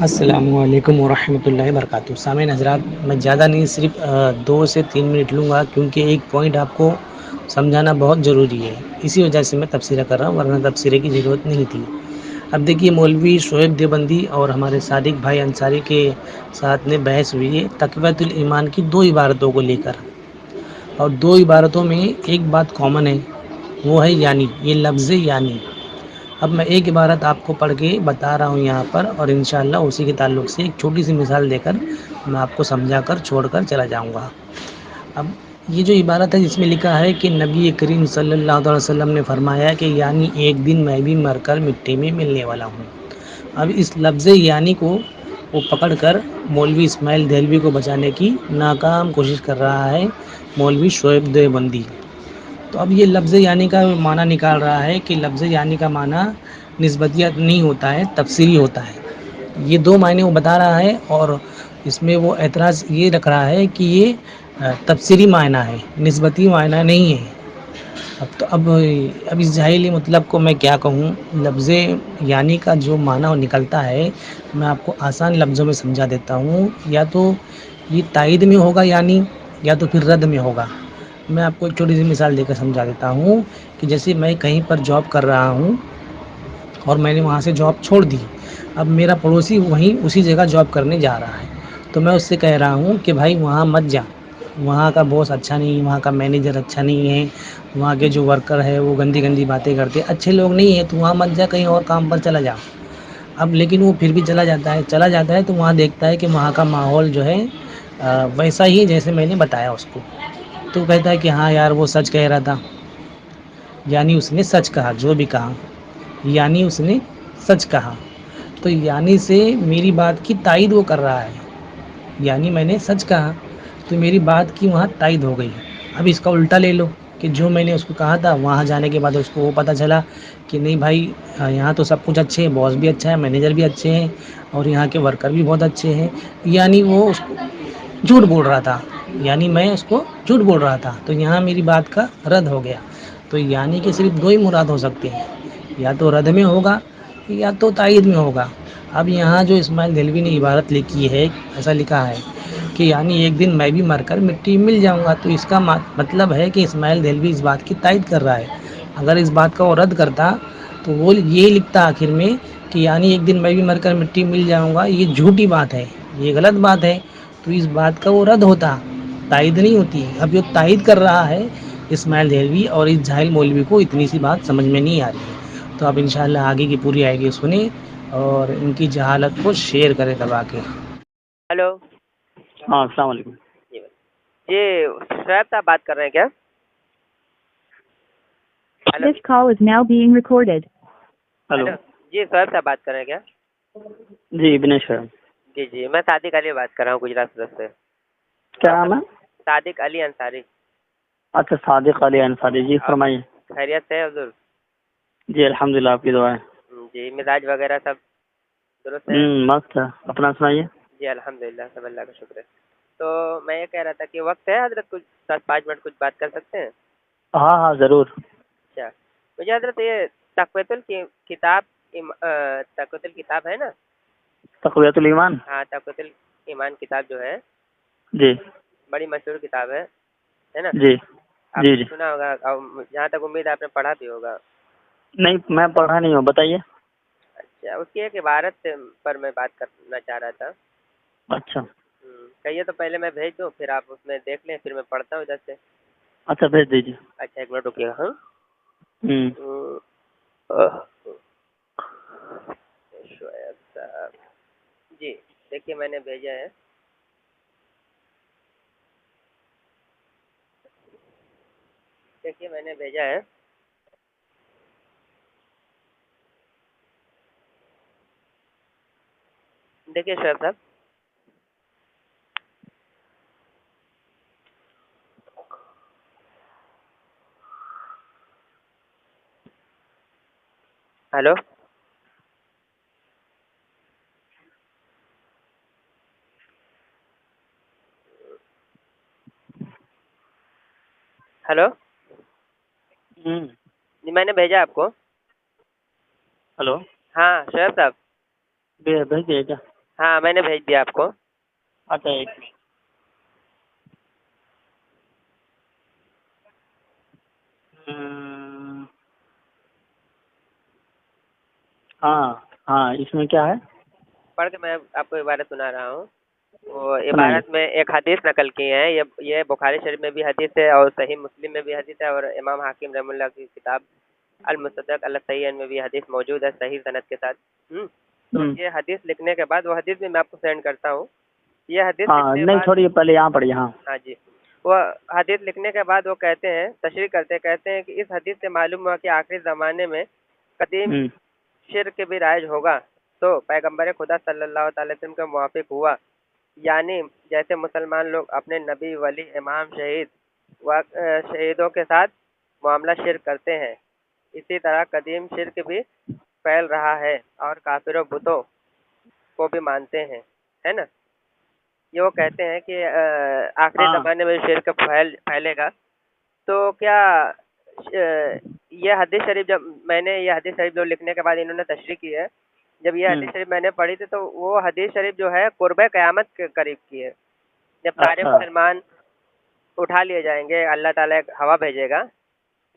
السلام علیکم ورحمۃ اللہ وبرکاتہ. سامعین حضرات, میں زیادہ نہیں, صرف 2 سے 3 منٹ لوں گا, کیونکہ ایک پوائنٹ آپ کو سمجھانا بہت ضروری ہے. اسی وجہ سے میں تبصرہ کر رہا ہوں, ورنہ تبصرے کی ضرورت نہیں تھی. اب دیکھیے, مولوی شعیب دیوبندی اور ہمارے صادق بھائی انصاری کے ساتھ میں بحث ہوئی ہے تقویۃ الایمان کی 2 عبارتوں کو لے کر. اور 2 عبارتوں میں ایک بات کامن ہے, وہ ہے یعنی. یہ لفظ یعنی. اب میں ایک عبارت آپ کو پڑھ کے بتا رہا ہوں یہاں پر, اور انشاءاللہ اسی کے تعلق سے ایک چھوٹی سی مثال دے کر میں آپ کو سمجھا کر چھوڑ کر چلا جاؤں گا. اب یہ جو عبارت ہے, جس میں لکھا ہے کہ نبی کریم صلی اللہ علیہ وسلم نے فرمایا کہ یعنی ایک دن میں بھی مر کر مٹی میں ملنے والا ہوں. اب اس لفظ یعنی کو وہ پکڑ کر مولوی اسماعیل دہلوی کو بچانے کی ناکام کوشش کر رہا ہے مولوی شعیب دیوبندی. تو اب یہ لفظ یعنی کا معنی نکال رہا ہے کہ لفظ یعنی کا معنی نسبتیت نہیں ہوتا ہے, تفسیری ہوتا ہے. یہ 2 معنی وہ بتا رہا ہے, اور اس میں وہ اعتراض یہ رکھ رہا ہے کہ یہ تفسیری معنی ہے, نسبتی معنی نہیں ہے. اب اس ظاہری مطلب کو میں کیا کہوں. لفظ یعنی کا جو معنی وہ نکلتا ہے, میں آپ کو آسان لفظوں میں سمجھا دیتا ہوں. یا تو یہ تائید میں ہوگا یعنی, یا تو پھر رد میں ہوگا. میں آپ کو ایک چھوٹی سی مثال دے کر سمجھا دیتا ہوں کہ جیسے میں کہیں پر جاب کر رہا ہوں, اور میں نے وہاں سے جاب چھوڑ دی. اب میرا پڑوسی وہیں اسی جگہ جاب کرنے جا رہا ہے, تو میں اس سے کہہ رہا ہوں کہ بھائی وہاں مت جا, وہاں کا باس اچھا نہیں, وہاں کا مینیجر اچھا نہیں ہے, وہاں کے جو ورکر ہے وہ گندی گندی باتیں کرتے, اچھے لوگ نہیں ہیں, تو وہاں مت جا, کہیں اور کام پر چلا جا. اب لیکن وہ پھر بھی چلا جاتا ہے تو وہاں دیکھتا ہے کہ وہاں کا ماحول جو ہے ویسا ہی جیسے میں نے بتایا اس کو. تو کہتا ہے کہ ہاں یار وہ سچ کہہ رہا تھا, یعنی اس نے سچ کہا, جو بھی کہا یعنی اس نے سچ کہا. تو یعنی سے میری بات کی تائید وہ کر رہا ہے, یعنی میں نے سچ کہا تو میری بات کی وہاں تائید ہو گئی. اب اس کا الٹا لے لو کہ جو میں نے اس کو کہا تھا, وہاں جانے کے بعد اس کو وہ پتہ چلا کہ نہیں بھائی یہاں تو سب کچھ اچھے ہیں, باس بھی اچھا ہے, مینیجر بھی اچھے ہیں, اور یہاں کے ورکر بھی بہت اچھے ہیں. یعنی وہ اس کو جھوٹ بول رہا تھا, یعنی میں اس کو جھوٹ بول رہا تھا. تو یہاں میری بات کا رد ہو گیا. تو یعنی کہ صرف 2 ہی مراد ہو سکتے ہیں, یا تو رد میں ہوگا یا تو تائید میں ہوگا. اب یہاں جو اسماعیل دہلوی نے عبارت لکھی ہے, ایسا لکھا ہے کہ یعنی ایک دن میں بھی مر کر مٹی مل جاؤں گا. تو اس کا مطلب ہے کہ اسماعیل دہلوی اس بات کی تائید کر رہا ہے. اگر اس بات کا وہ رد کرتا تو وہ یہ لکھتا آخر میں کہ یعنی ایک دن میں بھی مر کر مٹی مل جاؤں گا, یہ جھوٹی بات ہے, یہ غلط بات ہے. تو اس بات کا وہ رد ہوتا, تائید نہیں ہوتی. اب جو تائید کر رہا ہے اسماعیل دہلوی, اور اس جاہل مولوی کو اتنی سی بات سمجھ میں نہیں آ رہی ہے. تو آپ انشاءاللہ آگے کی پوری آئیڈیا سنیں اور ان کی جہالت کو شیئر کریں دبا کے. ہلو. ہاں السلام علیکم. جی شعیب صاحب بات کر رہے ہیں کیا؟ Hello. This call is now being recorded. Hello. جی شعیب صاحب بات کر رہے ہیں کیا؟ جی ابنیش ہے. جی میں صادق علی بات کر رہا ہوں گجرات سے. کیا نام ہے؟ صادق علی انصاری. اچھا صادق علی انصاری, جی فرمائیے. خیریت سے حضور؟ جی الحمدللہ, آپ کی دعا ہے. جی مزاج وغیرہ سب درست ہے؟ مست ہے, اپنا سنائیے. جی الحمدللہ سب اللہ کا شکر ہے. تو میں یہ کہہ رہا تھا کہ وقت ہے حضرت, کچھ 7-5 منٹ کچھ بات کر سکتے ہیں؟ ہاں ہاں ضرور. اچھا مجھے حضرت یہ تقویۃ الکتاب ہے نا, تقویۃ الایمان. ہاں تقویۃ الایمان کتاب جو ہے جی بڑی مشہور کتاب ہے نا. جی آپ جی نے جی. سنا ہوگا, اور جہاں تک امید آپ نے پڑھا بھی ہوگا. نہیں میں پڑھا نہیں ہوں, بتائیے. اچھا اس کی ایک عبارت پر میں بات کرنا چاہ رہا تھا. اچھا کہیے تو پہلے میں بھیج دوں, پھر آپ اس میں دیکھ لیں, پھر میں پڑھتا ہوں ادھر سے. اچھا بھیج دیجیے. اچھا ایک منٹ رکیے گا. ہاں شعیب صاحب جی دیکھیے میں نے بھیجا ہے. دیکھیے میں نے بھیجا ہے. دیکھیے شعیب صاحب, ہلو. ہلو. جی میں نے بھیجا آپ کو. ہلو. ہاں شعیب صاحب بھیج دیجیے کیا. ہاں میں نے بھیج دیا آپ کو. اچھا ایک منٹ. ہاں ہاں اس میں کیا ہے؟ پڑھ کے میں آپ کو عبارت سنا رہا ہوں. وہ سنائیے. عبارت میں ایک حدیث نقل کی ہے. یہ بخاری شریف میں بھی حدیث ہے اور صحیح مسلم میں بھی حدیث ہے اور امام حاکم رحمہ اللہ کی کتاب المصدق الصحیح میں بھی حدیث موجود ہے صحیح سند کے ساتھ. تو یہ حدیث لکھنے کے بعد وہ حدیث بھی میں آپ کو سینڈ کرتا ہوں. یہ حدیث ہاں لکھنے کے نہیں بعد چھوڑیے پہلے یہاں پڑھیے. ہاں ہاں جی وہ حدیث لکھنے کے بعد وہ کہتے ہیں تشریح کہتے ہیں کہ اس حدیث سے معلوم ہوا کہ آخری زمانے میں قدیم شرک بھی رائج ہوگا تو پیغمبر خدا صلی اللہ تعالی وسلم کے موافق ہوا. یعنی جیسے مسلمان لوگ اپنے نبی ولی امام شہیدوں کے ساتھ معاملہ شرک کرتے ہیں اسی طرح قدیم شرک بھی پھیل رہا ہے اور کافر و بتوں کو بھی مانتے ہیں ہے نا. یہ وہ کہتے ہیں کہ آخری زمانے میں شرک پھیلے گا تو کیا یہ حدیث شریف جب میں نے یہ حدیث شریف جو لکھنے کے بعد انہوں نے تشریح کی ہے جب یہ حدیث شریف میں نے پڑھی تھی تو وہ حدیث شریف جو ہے قرب قیامت کے قریب کی ہے. جب سارے مسلمان اٹھا لیے جائیں گے اللہ تعالیٰ ایک ہوا بھیجے گا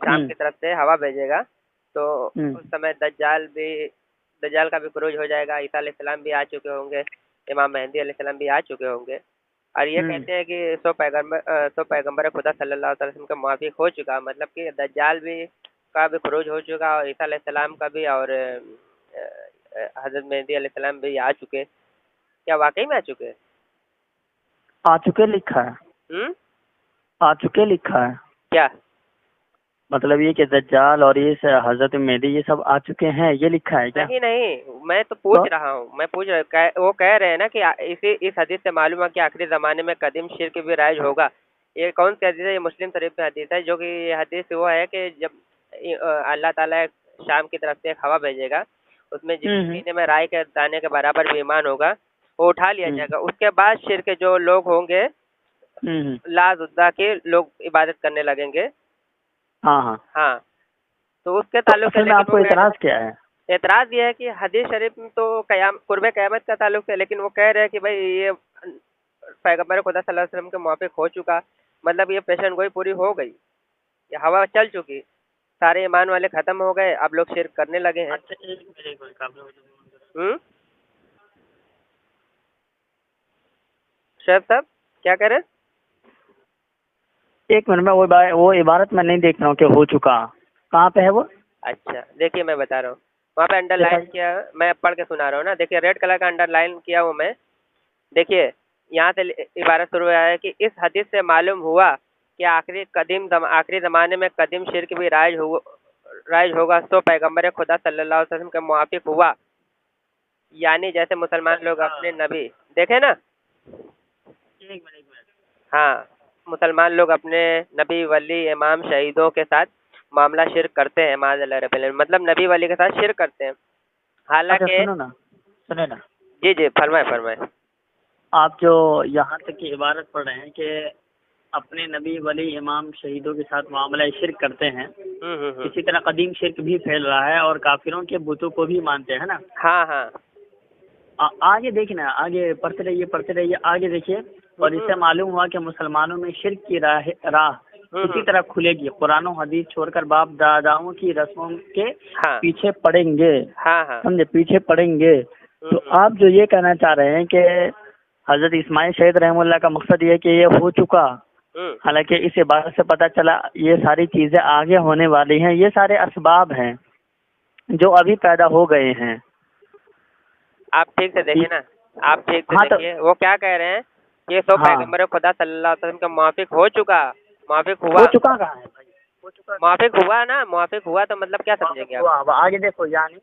شام کی طرف سے ہوا بھیجے گا تو اس سمے دجال کا بھی خروج ہو جائے گا. عیسیٰ علیہ السلام بھی آ چکے ہوں گے امام مہدی علیہ السلام بھی آ چکے ہوں گے اور یہ کہتے ہیں کہ سو پیغمبر خدا صلی اللہ علیہ وسلم کا موافق ہو چکا مطلب کہ دجال بھی کا بھی خروج ہو چکا اور عیسیٰ علیہ السلام کا بھی اور حضرت مہدی علیہ السلام بھی آ چکے. کیا واقعی میں آ چکے؟ آ چکے لکھا ہے. آ چکے لکھا ہے کیا مطلب یہ کہ دجال اور یہ حضرت مہدی یہ سب آ چکے ہیں یہ لکھا ہے کیا؟ نہیں میں تو پوچھ رہا ہوں وہ کہہ رہے ہیں نا کہ اس حدیث سے معلوم ہے کہ آخری زمانے میں قدیم شرک بھی رائج ہوگا. یہ کون سی حدیث ہے؟ یہ مسلم شریف میں حدیث ہے جو کہ یہ حدیث وہ ہے کہ جب اللہ تعالیٰ شام کی طرف سے ایک ہوا بھیجے گا اس میں جس مہینے میں رائے کے دانے کے برابر بھی ایمان ہوگا وہ اٹھا لیا جائے گا. اس کے بعد شرک جو لوگ ہوں گے لات عزا کے لوگ عبادت کرنے لگیں گے. ہاں تو اس کے تعلق سے آپ کو اعتراض کیا ہے؟ اعتراض یہ ہے کہ حدیث شریف میں تو قرب قیامت کا تعلق ہے لیکن وہ کہہ رہے ہیں کہ بھائی یہ پیغمبر خدا صلی اللہ علیہ وسلم کے موافق ہو چکا مطلب یہ پیشن گوئی پوری ہو گئی یہ ہوا چل چکی سارے ایمان والے ختم ہو گئے اب لوگ شرک کرنے لگے ہیں. شعیب صاحب کیا کہہ رہے ہیں؟ ایک منٹ میں وہ عبارت میں نہیں دیکھ رہا ہوں کہ ہو چکا کہاں پہ ہے وہ. اچھا دیکھیے میں بتا رہا ہوں وہاں پہ انڈر لائن کیا میں پڑھ کے سنا رہا ہوں نا. دیکھیے ریڈ کلر کا انڈر لائن کیا ہوں میں. دیکھیے یہاں سے عبارت شروع ہوا ہے کہ اس حدیث سے معلوم ہوا کہ آخری زمانے میں قدیم شرک بھی رائج ہوگا تو پیغمبر خدا صلی اللہ علیہ وسلم کے موافق ہوا. یعنی جیسے مسلمان لوگ اپنے نبی دیکھیں نا ہاں مسلمان لوگ اپنے نبی ولی امام شہیدوں کے ساتھ معاملہ شرک کرتے ہیں معاذ اللہ رب العالمین مطلب نبی ولی کے ساتھ شرک کرتے ہیں. حالانکہ سنیں نا جی فرمائیں. آپ جو یہاں تک کی عبارت پڑھ رہے ہیں کہ اپنے نبی ولی امام شہیدوں کے ساتھ معاملہ شرک کرتے ہیں اسی طرح قدیم شرک بھی پھیل رہا ہے اور کافروں کے بتوں کو بھی مانتے ہیں نا. ہاں آگے دیکھیں نا آگے پڑھتے رہیے آگے دیکھیے. اور اس سے معلوم ہوا کہ مسلمانوں میں شرک کی راہ اسی طرح کھلے گی. قرآن و حدیث چھوڑ کر باپ داداؤں کی رسموں کے پیچھے پڑیں گے سمجھے پیچھے پڑیں گے. تو آپ جو یہ کہنا چاہ رہے ہیں کہ حضرت اسماعیل شہید رحمہ اللہ کا مقصد یہ کہ یہ ہو چکا حالانکہ اس عبارت سے پتہ چلا یہ ساری چیزیں آگے ہونے والی ہیں. یہ سارے اسباب ہیں جو ابھی پیدا ہو گئے ہیں. آپ ٹھیک سے دیکھیں نا آپ ٹھیک سے دیکھیے وہ کیا کہہ رہے ہیں یہ سو پیغمبر خدا صلی اللہ علیہ وسلم کا موافق ہو چکا موافق ہوا نا موافق ہوا تو مطلب کیا سمجھیں گے آپ آگے دیکھو یعنی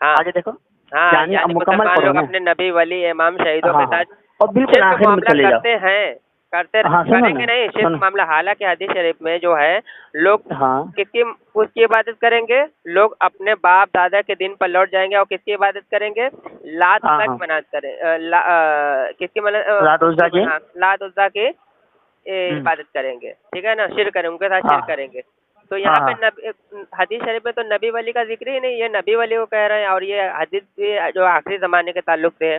آگے دیکھو یعنی مسلمان لوگ اپنے نبی ولی امام شہیدوں کے ساتھ اور بالکل آخر میں چلے جاؤ کرتے ہیں کریں گے نہیں شرک معاملہ. حالانکہ حدیث شریف میں جو ہے لوگ اس کی عبادت کریں گے لوگ اپنے باپ دادا کے دن پر لوٹ جائیں گے اور کس کی عبادت کریں گے لات عزا کی عبادت کریں گے. ٹھیک ہے نا شرک کریں ان کے ساتھ شرک کریں گے. تو یہاں پہ حدیث شریف میں تو نبی ولی کا ذکر ہی نہیں. یہ نبی ولی کو کہہ رہے ہیں اور یہ حدیث بھی جو آخری زمانے کے تعلق سے ہے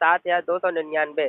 7299।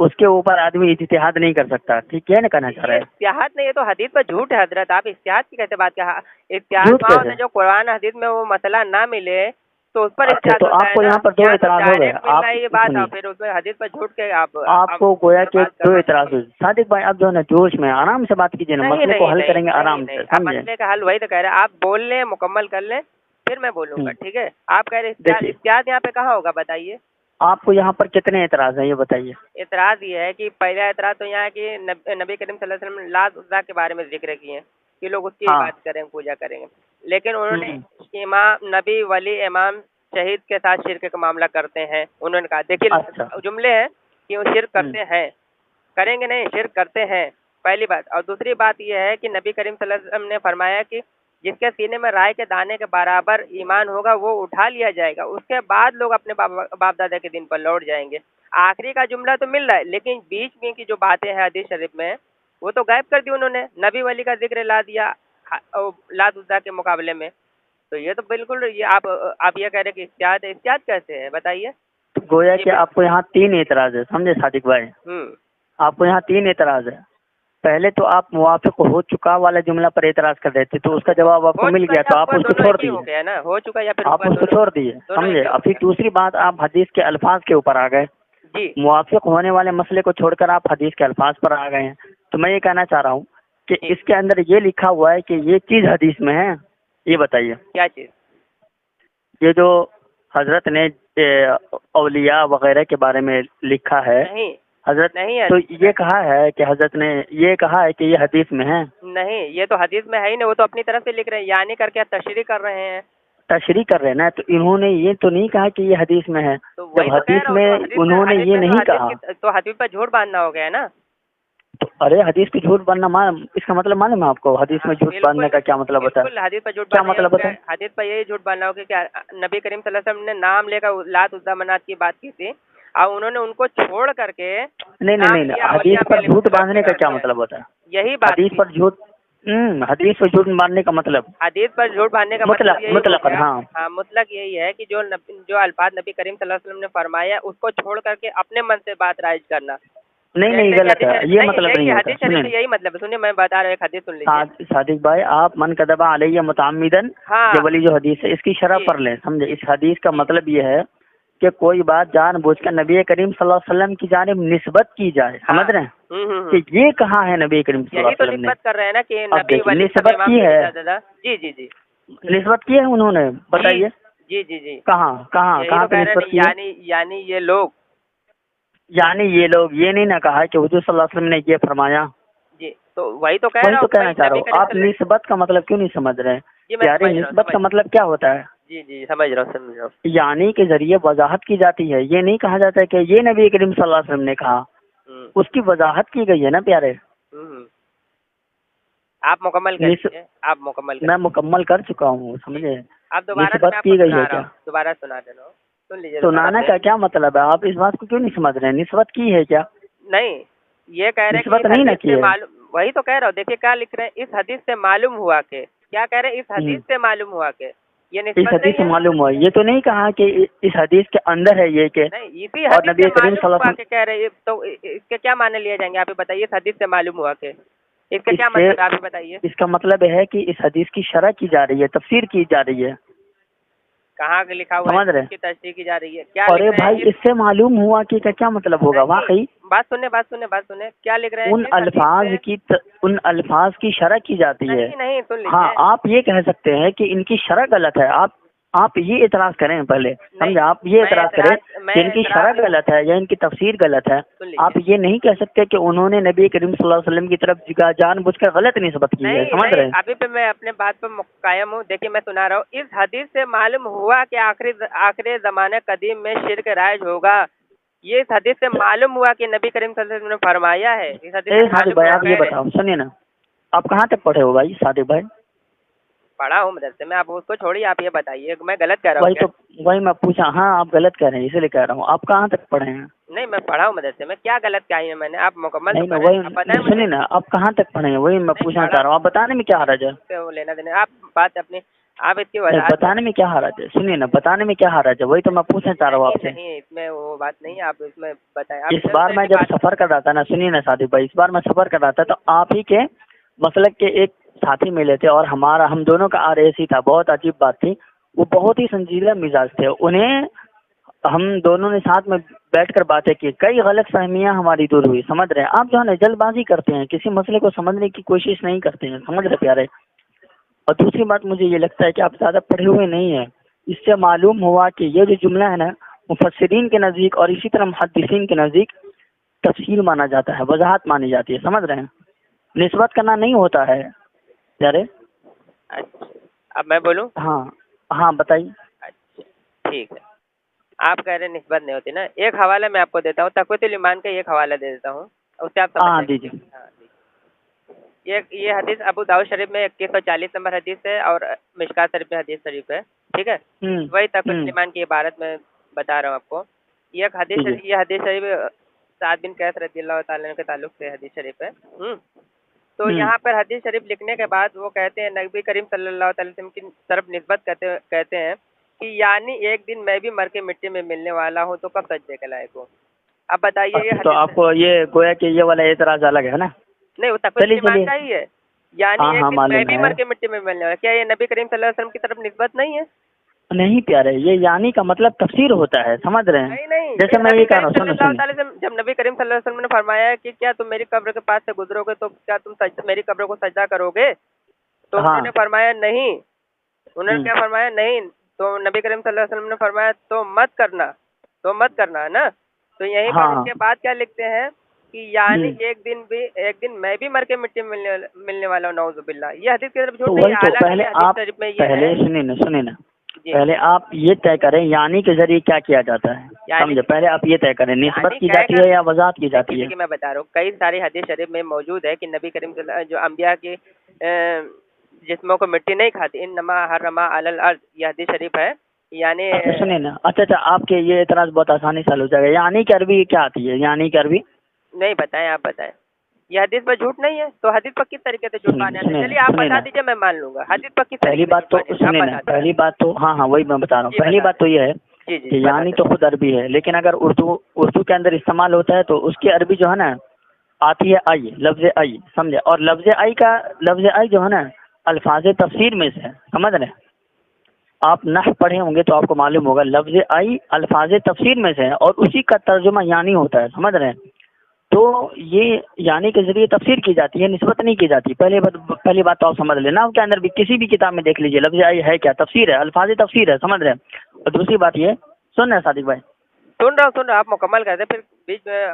اس کے اوپر آدمی اجتہاد نہیں کر سکتا، ٹھیک ہے نا کہنا چاہ رہا یہ ہے؟ اتحاد نہیں، یہ تو حدیث پر جھوٹ ہے حضرت، آپ اتحاد کی کیسے بات کہا؟ اتحاد جھوٹ وہاں ہوتا کیسے؟ ہے جو قرآن حدیث میں وہ مسئلہ نہ ملے تو اس پر اچھا اتحاد تو ہوتا آپ ہے کو نا، یہاں پر دو یا تو اعتراض ہو گئے، ڈائریکٹ مل آپ رہا ہے یہ بات سنیے، اور پھر اس میں حدیث پر جھوٹ کے آپ کو گویا کہ بات کر دو رہے اعتراض ہیں۔ ہوئے۔ صادق بھائی آپ جو ہے نا جوش میں آرام سے بات کیجیے نا، نہیں مسئلے کو نہیں حل نہیں کریں گے نہیں آرام سے، نہیں، اب سمجھے؟ مسئلے کا حل وہی تو کہہ رہے ہیں، آپ بول لیں مکمل کر لیں پھر میں بولوں گا، ٹھیک ہے؟ آپ کہہ رہے اتحاد، دیکھیے اتحاد یہاں پہ کہاں ہوگا بتائیے؟ آپ کو یہاں پر کتنے اعتراض ہیں یہ بتائیے؟ اعتراض یہ ہے کہ پہلا اعتراض تو یہاں ہے کہ نبی کریم صلی اللہ علیہ وسلم نے لات عزا کے بارے میں ذکر کیے ہیں کہ لوگ اس کی ہاں عبادت کریں گے، پوجا کریں گے، لیکن انہوں نے امام نبی ولی امام شہید کے ساتھ شرک کا معاملہ کرتے ہیں، انہوں نے کہا دیکھیے اچھا جملے ہیں کہ وہ شرک کرتے ہیں، کریں گے نہیں، شرک کرتے ہیں، پہلی بات۔ اور دوسری بات یہ ہے کہ نبی کریم صلی اللہ علیہ وسلم نے فرمایا کہ جس کے سینے میں رائے کے دانے کے برابر ایمان ہوگا وہ اٹھا لیا جائے گا، اس کے بعد لوگ اپنے باپ دادا کے دین پر لوٹ جائیں گے۔ آخری کا جملہ تو مل رہا ہے لیکن بیچ میں کی جو باتیں ہیں حدیث شریف میں وہ تو غائب کر دی انہوں نے، نبی ولی کا ذکر لا دیا لات عزا کے مقابلے میں، تو یہ تو بالکل یہ آپ یہ کہہ رہے کہ احتیاط ہے، احتیاط کیسے ہے بتائیے؟ گویا کہ آپ کو یہاں تین اعتراض ہے، سمجھے صادق بھائی؟ آپ کو یہاں تین اعتراض ہے۔ پہلے تو آپ موافق ہو چکا والا جملہ پر اعتراض کر رہے تھے تو اس کا جواب آپ کو مل گیا تو آپ اس کو چھوڑ دیے، ہو گیا نا، ہو چکا یا پھر آپ اس کو چھوڑ دیے، سمجھے؟ اب پھر دوسری بات آپ حدیث کے الفاظ کے اوپر آ گئے، جی موافق ہونے والے مسئلے کو چھوڑ کر آپ حدیث کے الفاظ پر آ گئے ہیں، تو میں یہ کہنا چاہ رہا ہوں کہ اس کے اندر یہ لکھا ہوا ہے کہ یہ چیز حدیث میں ہے، یہ بتائیے کیا چیز؟ یہ جو حضرت نے اولیاء وغیرہ کے بارے میں لکھا ہے، نہیں حضرت نہیں ہے، تو یہ کہا ہے کہ حضرت نے یہ کہا ہے کہ یہ حدیث میں ہے؟ نہیں یہ تو حدیث میں ہے ہی نہیں، وہ تو اپنی طرف سے لکھ رہے ہیں، یعنی کر کے تشریح کر رہے ہیں، تشریح کر رہے ہیں نا، تو انہوں نے یہ تو نہیں کہا کہ یہ حدیث میں ہے، تو وہی جب تو کہہ حدیث رہا ہوں، میں تو حدیث انہوں نے یہ نہیں کہا تو حدیث پر جھوٹ باندھنا ہو گیا نا۔ تو ارے حدیث پہ جھوٹ باندھنا اس کا مطلب معلوم ہے آپ کو؟ حدیث میں جھوٹ باندھنے کا کیا مطلب ہوتا بالکل ہے؟ حدیث پر جھوٹ کیا باندھنا مطلب ہوتا ہے؟ حدیث پر یہی جھوٹ باندھنا ہوگا کہ نبی کریم صلی اللہ علیہ وسلم نے نام لے کر لات عزا منات کی بات کی تھی اور انہوں نے ان کو چھوڑ کر کے نہیں حدیث پر جھوٹ باندھنے کا کیا مطلب ہوتا ہے؟ یہی بات حدیث پر جھوٹ حدیث پر جھوٹ باندھنے کا مطلب حدیث پر جھوٹ باندھنے کا مطلب یہی مطلق ہو گیا، ہاں ہاں مطلق یہی ہے کہ جو الفاظ نبی کریم صلی اللہ علیہ وسلم نے فرمایا اس کو چھوڑ کر کے اپنے من سے بات رائج کرنا۔ نہیں غلط ہے، یہ مطلب نہیں ہوتا۔ حدیث شریف میں یہی مطلب ہے، سنیے میں بتا رہا ہوں، ایک حدیث سن لیجیے۔ صادق بھائی آپ من کذب علیہ متعمدن ہاں یہ والی جو حدیث ہے اس کی شرح پڑھ لیں، سمجھے؟ اس حدیث کا مطلب یہ ہے کہ کوئی بات جان بوجھ کر نبی کریم صلی اللہ علیہ وسلم کی جانب نسبت کی جائے، سمجھ رہے ہیں کہ یہ کہاں ہے نبی کریم صلی اللہ یہی علیہ تو وسلم نے؟ نسبت کر رہے ہیں نا کہ اب نبی دیکھیے ولی نسبت کی ہے، جی جی جی نسبت کی ہے انہوں نے، بتائیے جی جی جی کہاں یہی تو پہ کہہ رہے نسبت کی ہے؟ ہیں، یعنی یہ لوگ، یعنی یہ لوگ یہ نہیں نہ کہا کہ حضور صلی اللہ علیہ وسلم نے یہ فرمایا، جی تو وہی تو کہہ وہی رہا تو ہوں، کہنا چاہ رہا ہوں۔ آپ نسبت کا مطلب کیوں نہیں سمجھ رہے جی میں یار؟ نسبت کا مطلب کیا ہوتا ہے؟ جی جی سمجھ رہا ہوں یعنی کے ذریعے وضاحت کی جاتی ہے، یہ نہیں کہا جاتا ہے کہ یہ نبی کریم صلی اللہ علیہ وسلم نے کہا، اس کی وضاحت کی گئی ہے نا پیارے۔ آپ مکمل کریے، آپ مکمل میں مکمل کر چکا ہوں، سمجھے؟ آپ دوبارہ نسبت کی گئی ہے کیا؟ دوبارہ سنا دینا، سن لیجیے۔ سنانا کا کیا مطلب ہے؟ آپ اس بات کو کیوں نہیں سمجھ رہے ہیں؟ نسبت کی ہے کیا؟ نہیں یہ کہہ رہے نسبت کہ نہیں نہ حدیث کی سے ہے۔ معلوم، وہی تو کہہ رہا ہوں، دیکھیے کیا لکھ رہے ہیں، اس حدیث سے معلوم ہوا کہ، کیا کہہ رہے ہیں؟ اس حدیث سے معلوم ہوا کہ، یہ اس نسبت حدیث سے نہیں ہے، معلوم ہوا، یہ تو نہیں کہا کہ اس حدیث کے اندر ہے یہ کہ، نہیں اسی اور حدیث نبی سے کریم صلی معلوم اللہ ہوا علیہ کہ کہہ رہے ہیں، تو اس کے کیا معنی لیے جائیں گے؟ آپ ہی بتائیے، اس حدیث سے معلوم ہوا کہ اس کا کیا مطلب ہے؟ آپ ہی بتائیے۔ اس کا مطلب ہے کہ اس حدیث کی شرح کی جا رہی ہے، تفسیر کی جا رہی ہے، کہاں کے لکھا ہوا سمجھ ہے رہے اس کی تشریح کی جا رہی ہے؟ کیا ارے لکھ رہے بھائی ہیں؟ اس سے معلوم ہوا کہ کیا مطلب ہوگا واقعی؟ بات سنیں کیا لکھ رہے ہیں؟ ان الفاظ کی شرح کی جاتی ہے۔ نہیں سن لیجیے۔ ہاں آپ یہ کہہ سکتے ہیں کہ ان کی شرح غلط ہے، آپ یہ اعتراض کریں پہلے، سمجھے؟ آپ یہ اعتراض کریں کہ ان کی شرح غلط ہے یا ان کی تفسیر غلط ہے، آپ یہ نہیں کہہ سکتے کہ انہوں نے نبی کریم صلی اللہ علیہ وسلم کی طرف جان بوجھ کر غلط نسبت کی ہے، سمجھ رہے ہیں؟ ابھی پہ میں اپنے بات پہ قائم ہوں، دیکھیے میں سنا رہا ہوں، اس حدیث سے معلوم ہوا کہ آخری زمانے قدیم میں شرک رائج ہوگا، یہ اس حدیث سے معلوم ہوا کہ نبی کریم صلی اللہ علیہ وسلم نے فرمایا ہے، اس حدیث سے صادق بھائی آپ یہ بتاؤ، سنیے نا، آپ کہاں تک پڑھے ہو بھائی صادق بھائی؟ پڑھا ہوں مدرسے میں، آپ اس کو چھوڑیے، آپ یہ بتائیے میں غلط کہہ رہا ہوں؟ وہی میں پوچھا، ہاں آپ غلط کہہ رہے ہیں، اسی لیے کہہ رہا ہوں، آپ کہاں تک پڑھے ہیں؟ نہیں میں پڑھا ہوں مدرسے میں، کیا غلط کہا ہے میں نے؟ آپ مکمل سنیے نا، آپ کہاں تک پڑھے ہیں وہی میں پوچھنا چاہ رہا ہوں، آپ بتانے میں کیا حرج ہے؟ لینا دینا، آپ بات اپنی آپ اس کی وضاحت بتانے میں کیا حرج ہے؟ سنیے نا، بتانے میں کیا حرج ہے، وہی تو میں پوچھنا چاہ رہا ہوں آپ سے. نہیں، اس میں وہ بات نہیں ہے، آپ اس میں بتائیں. اس بار میں جب سفر کر رہا تھا نا، سنیے نا ساتھی بھائی، اس بار میں سفر کر رہا تھا تو آپ ہی کے مسلک کے ایک ساتھی ملے تھے اور ہم دونوں کا RAC تھا. بہت عجیب بات تھی، وہ بہت ہی سنجیدہ مزاج تھے. انہیں ہم دونوں نے ساتھ میں بیٹھ کر باتیں کی، کئی غلط فہمیاں ہماری دور ہوئی. سمجھ رہے ہیں آپ؟ جو ہے نا جلد بازی کرتے ہیں، کسی مسئلے کو سمجھنے کی کوشش نہیں کرتے ہیں. سمجھ رہے پیارے؟ اور دوسری بات مجھے یہ لگتا ہے کہ آپ زیادہ پڑھے ہوئے نہیں ہیں. اس سے معلوم ہوا کہ یہ جو جملہ ہے نا، مفسرین کے نزدیک اور اسی طرح محدثین کے نزدیک تفصیل مانا جاتا ہے، وضاحت مانی جاتی ہے. سمجھ رہے ہیں؟ نسبت کرنا نہیں ہوتا ہے پیارے. اچھا، اب میں بولوں؟ ہاں بتائیے. اچھا ٹھیک ہے. آپ کہہ رہے ہیں نسبت نہیں ہوتی نا. ایک حوالہ میں آپ کو دیتا ہوں، تقویۃ الایمان کا ایک حوالہ دے دیتا ہوں، اس سے آپ سمجھ جائیں گے. دیجیے. یہ حدیث ابو داؤد شریف میں 2140 نمبر حدیث ہے اور مشکات شریف میں حدیث شریف ہے. ٹھیک ہے، وہی تقویۃ الایمان کی عبارت میں بتا رہا ہوں آپ کو. یہ حدیث شریف سعد بن قیس رضی اللہ تعالیٰ عنہ کے تعلق سے حدیث شریف ہے. تو یہاں پر حدیث شریف لکھنے کے بعد وہ کہتے ہیں، نبی کریم صلی اللہ علیہ وسلم کی طرف نسبت کہتے ہیں کہ یعنی ایک دن میں بھی مر کے مٹی میں ملنے والا ہوں تو کب سجدے کے لائق ہوں. اب بتائیے یہ تو آپ کو یہ گویا کہ یہ والا اعتراض الگ ہے نا؟ نہیں، وہ تقویۃ الایمان کا ہی ہے. یعنی ایک دن میں بھی مر کے مٹی میں ملنے والا، کیا یہ نبی کریم صلی اللہ علیہ وسلم کی طرف نسبت نہیں ہے؟ نہیں پیارے، یہ یعنی کا مطلب تفسیر ہوتا ہے. سمجھ رہے ہیں؟ نہیں، جیسے میں یہ کہہ رہا ہوں، جب نبی کریم صلی اللہ علیہ وسلم نے فرمایا کہ کیا تم میری قبر کے پاس سے گزرو گے تو کیا تم میری قبر کو سجدہ کرو گے، تو انہوں نے فرمایا نہیں. انہوں نے کیا فرمایا؟ نہیں. تو نبی کریم صلی اللہ علیہ وسلم نے فرمایا تو مت کرنا ہے نا. تو یہیں پر اس کے بعد کیا لکھتے ہیں کہ یعنی ایک دن میں بھی مر کے مٹی میں ملنے والا ہوں، نعوذ باللہ. یہ حدیث کی طرف جھوٹ نہیں ہے. پہلے آپ سنیں نا پہلے آپ یہ طے کریں یعنی کے ذریعے کیا کیا جاتا ہے. سمجھے؟ پہلے آپ یہ طے کریں نسبت کی جاتی ہے یا وضاحت کی جاتی ہے. میں بتا رہا ہوں، کئی ساری حدیث شریف میں موجود ہے کہ نبی کریم صلی اللہ جو انبیاء کے جسموں کو مٹی نہیں کھاتی. انما حرم علی الارض، یہ حدیث شریف ہے. یعنی سنیں نا، اچھا آپ کے یہ اعتراض بہت آسانی سے حل ہو جائے گا. یعنی کہ عربی کیا آتی ہے؟ یعنی کہ عربی نہیں بتائیں، آپ بتائیں. یہ حدیث پر جھوٹ نہیں ہے تو حدیث پر کس طریقے سے جھوٹ مانے؟ چلیے آپ بتا دیجیے، میں مان لوں گا. حدیث پر کس پہلی بات تو سنیں نا، پہلی بات تو ہاں وہی میں بتا رہا ہوں. پہلی بات تو یہ ہے کہ یعنی تو خود عربی ہے، لیکن اگر اردو کے اندر استعمال ہوتا ہے تو اس کی عربی جو ہے نا آتی ہے آئی، لفظ آئی. سمجھے؟ اور لفظ آئی جو ہے نا الفاظ تفسیر میں سے ہے. سمجھ رہے ہیں؟ آپ نحو پڑھے ہوں گے تو آپ کو معلوم ہوگا لفظ آئی الفاظ تفسیر میں سے ہے اور اسی کا ترجمہ یعنی ہوتا ہے. سمجھ رہے ہیں؟ تو یہ یعنی کے ذریعے تفسیر کی جاتی ہے، نسبت نہیں کی جاتی. پہلی بات تو آپ سمجھ لینا. کے اندر بھی کسی بھی کتاب میں دیکھ لیجیے لفظ آئی ہے کیا؟ تفسیر ہے، الفاظ تفسیر ہے. سمجھ رہے ہیں؟ اور دوسری بات یہ سن رہے ہیں صادق بھائی؟ سن رہا ہوں. آپ مکمل کر دیں، پھر بیچ میں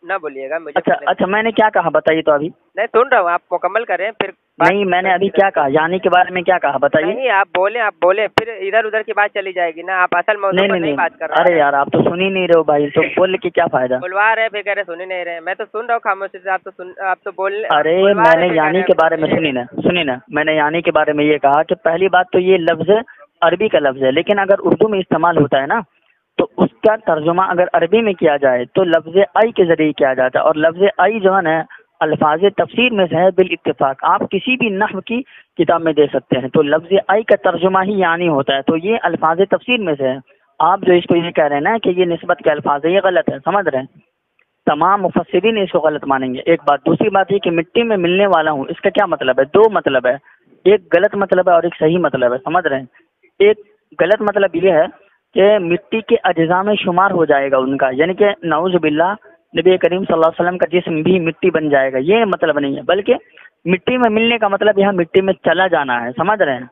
نہ بولیے گا مجھے. اچھا میں نے کیا کہا بتائیے تو ابھی. نہیں سن رہا ہوں، آپ مکمل کریں پھر. نہیں میں نے ابھی کیا کہا؟ یعنی کے بارے میں کیا کہا بتائیے. نہیں آپ بولیں پھر ادھر ادھر کی بات چلی جائے گی نا. آپ اصل موضوع پر نہیں بات کر رہے. ارے یار آپ تو سن ہی نہیں رہے ہو بھائی، تو بول کے کیا فائدہ؟ بلوا رہے پھر کہہ رہے سن ہی نہیں رہے. میں تو سن رہا ہوں خاموشی سے، آپ تو بول. ارے میں نے یعنی کے بارے میں سنی نا میں نے یعنی کے بارے میں یہ کہا کہ پہلی بات تو یہ لفظ عربی کا لفظ ہے، لیکن اگر اردو میں استعمال ہوتا ہے نا تو اس کا ترجمہ اگر عربی میں کیا جائے تو لفظ آئی کے ذریعے کیا جاتا ہے. اور لفظ آئی جو ہے نا الفاظ تفسیر میں سے ہے بالاتفاق. آپ کسی بھی نحو کی کتاب میں دے سکتے ہیں تو لفظ آئی کا ترجمہ ہی یعنی ہوتا ہے. تو یہ الفاظ تفسیر میں سے ہے. آپ جو اس کو یہ کہہ رہے ہیں نا کہ یہ نسبت کے الفاظ ہے، یہ غلط ہے. سمجھ رہے ہیں؟ تمام مفسرین اس کو غلط مانیں گے. ایک بات. دوسری بات یہ کہ مٹی میں ملنے والا ہوں، اس کا کیا مطلب ہے؟ دو مطلب ہے، ایک غلط مطلب ہے اور ایک صحیح مطلب ہے. سمجھ رہے ہیں؟ ایک غلط مطلب یہ ہے کہ مٹی کے اجزاء میں شمار ہو جائے گا ان کا، یعنی کہ نعوذ باللہ نبی کریم صلی اللہ علیہ وسلم کا جسم بھی مٹی بن جائے گا. یہ مطلب نہیں ہے، بلکہ مٹی میں ملنے کا مطلب یہاں مٹی میں چلا جانا ہے. سمجھ رہے ہیں؟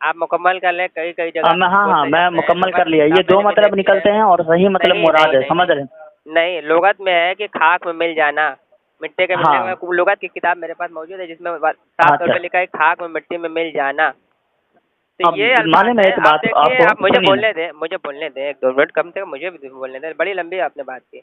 آپ مکمل کر لیں. کئی جگہ ہاں میں مکمل کر لیا. یہ دو مطلب نکلتے ہیں اور صحیح مطلب مراد ہے. سمجھ رہے ہیں؟ نہیں، لغت میں ہے کہ خاک میں مل جانا، مٹی کے ملنے کا. لغت کی کتاب میرے پاس موجود ہے جس میں صاف طور پہ لکھا ہے خاک میں مٹی میں مل جانا. تو یہ آپ مجھے بولنے دیں 1-2 منٹ کم سے کم مجھے بھی بولنے دیں. بڑی لمبی آپ نے بات کی.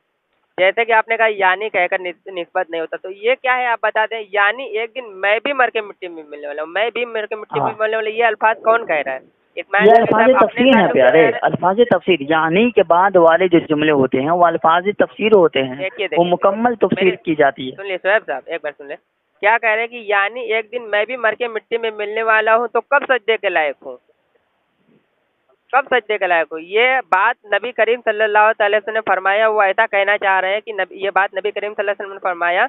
جیسے کہ آپ نے کہا یعنی کہہ کر نسبت نہیں ہوتا، تو یہ کیا ہے آپ بتا دیں. یعنی ایک دن میں بھی مر کے مٹی میں ملنے والا ہوں، میں بھی مر کے مٹی میں ملنے والا. یہ الفاظ کون کہہ رہا ہے؟ یہ الفاظ تفسیر ہیں پیارے. الفاظ تفسیر یعنی کے بعد والے جو جملے ہوتے ہیں وہ الفاظ تفسیر ہوتے ہیں، وہ مکمل تفسیر کی جاتی ہے. سن لیے شعیب صاحب، ایک بار سن لیں. کیا کہہ رہے ہیں کہ یعنی ایک دن میں بھی مر کے مٹی میں ملنے والا ہوں تو کب سجدے کے لائق ہوں، کب سجدے کے لائق ہوں. یہ بات نبی کریم صلی اللہ علیہ وسلم نے فرمایا. وہ ایسا کہنا چاہ رہے ہیں کہ یہ بات نبی کریم صلی اللہ علیہ وسلم نے فرمایا.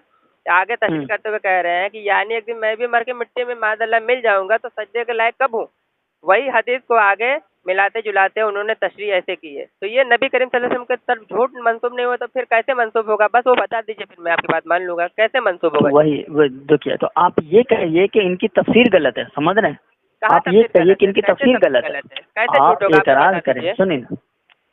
آگے تشریح کرتے ہوئے کہہ رہے ہیں کہ یعنی ایک دن میں بھی مر کے مٹی میں معاذ اللہ مل جاؤں گا تو سجدے کے لائق کب ہوں. وہی حدیث کو آگے ملاتے جلاتے انہوں نے تشریح ایسے کی ہے. تو یہ نبی کریم صلی اللہ علیہ وسلم کی طرف جھوٹ منسوب نہیں ہوا تو پھر کیسے منسوب ہوگا؟ بس وہ بتا دیجیے پھر میں آپ کی بات مان لوں گا. کیسے منسوب ہوگا؟ وہی دیکھیے، تو آپ یہ کہیے کہ ان کی تفسیر غلط ہے، سمجھ رہے ہیں؟ آپ یہ کہیے کہ ان کی تفسیر غلط ہے. آپ اعتراض کریں، سنیں نا.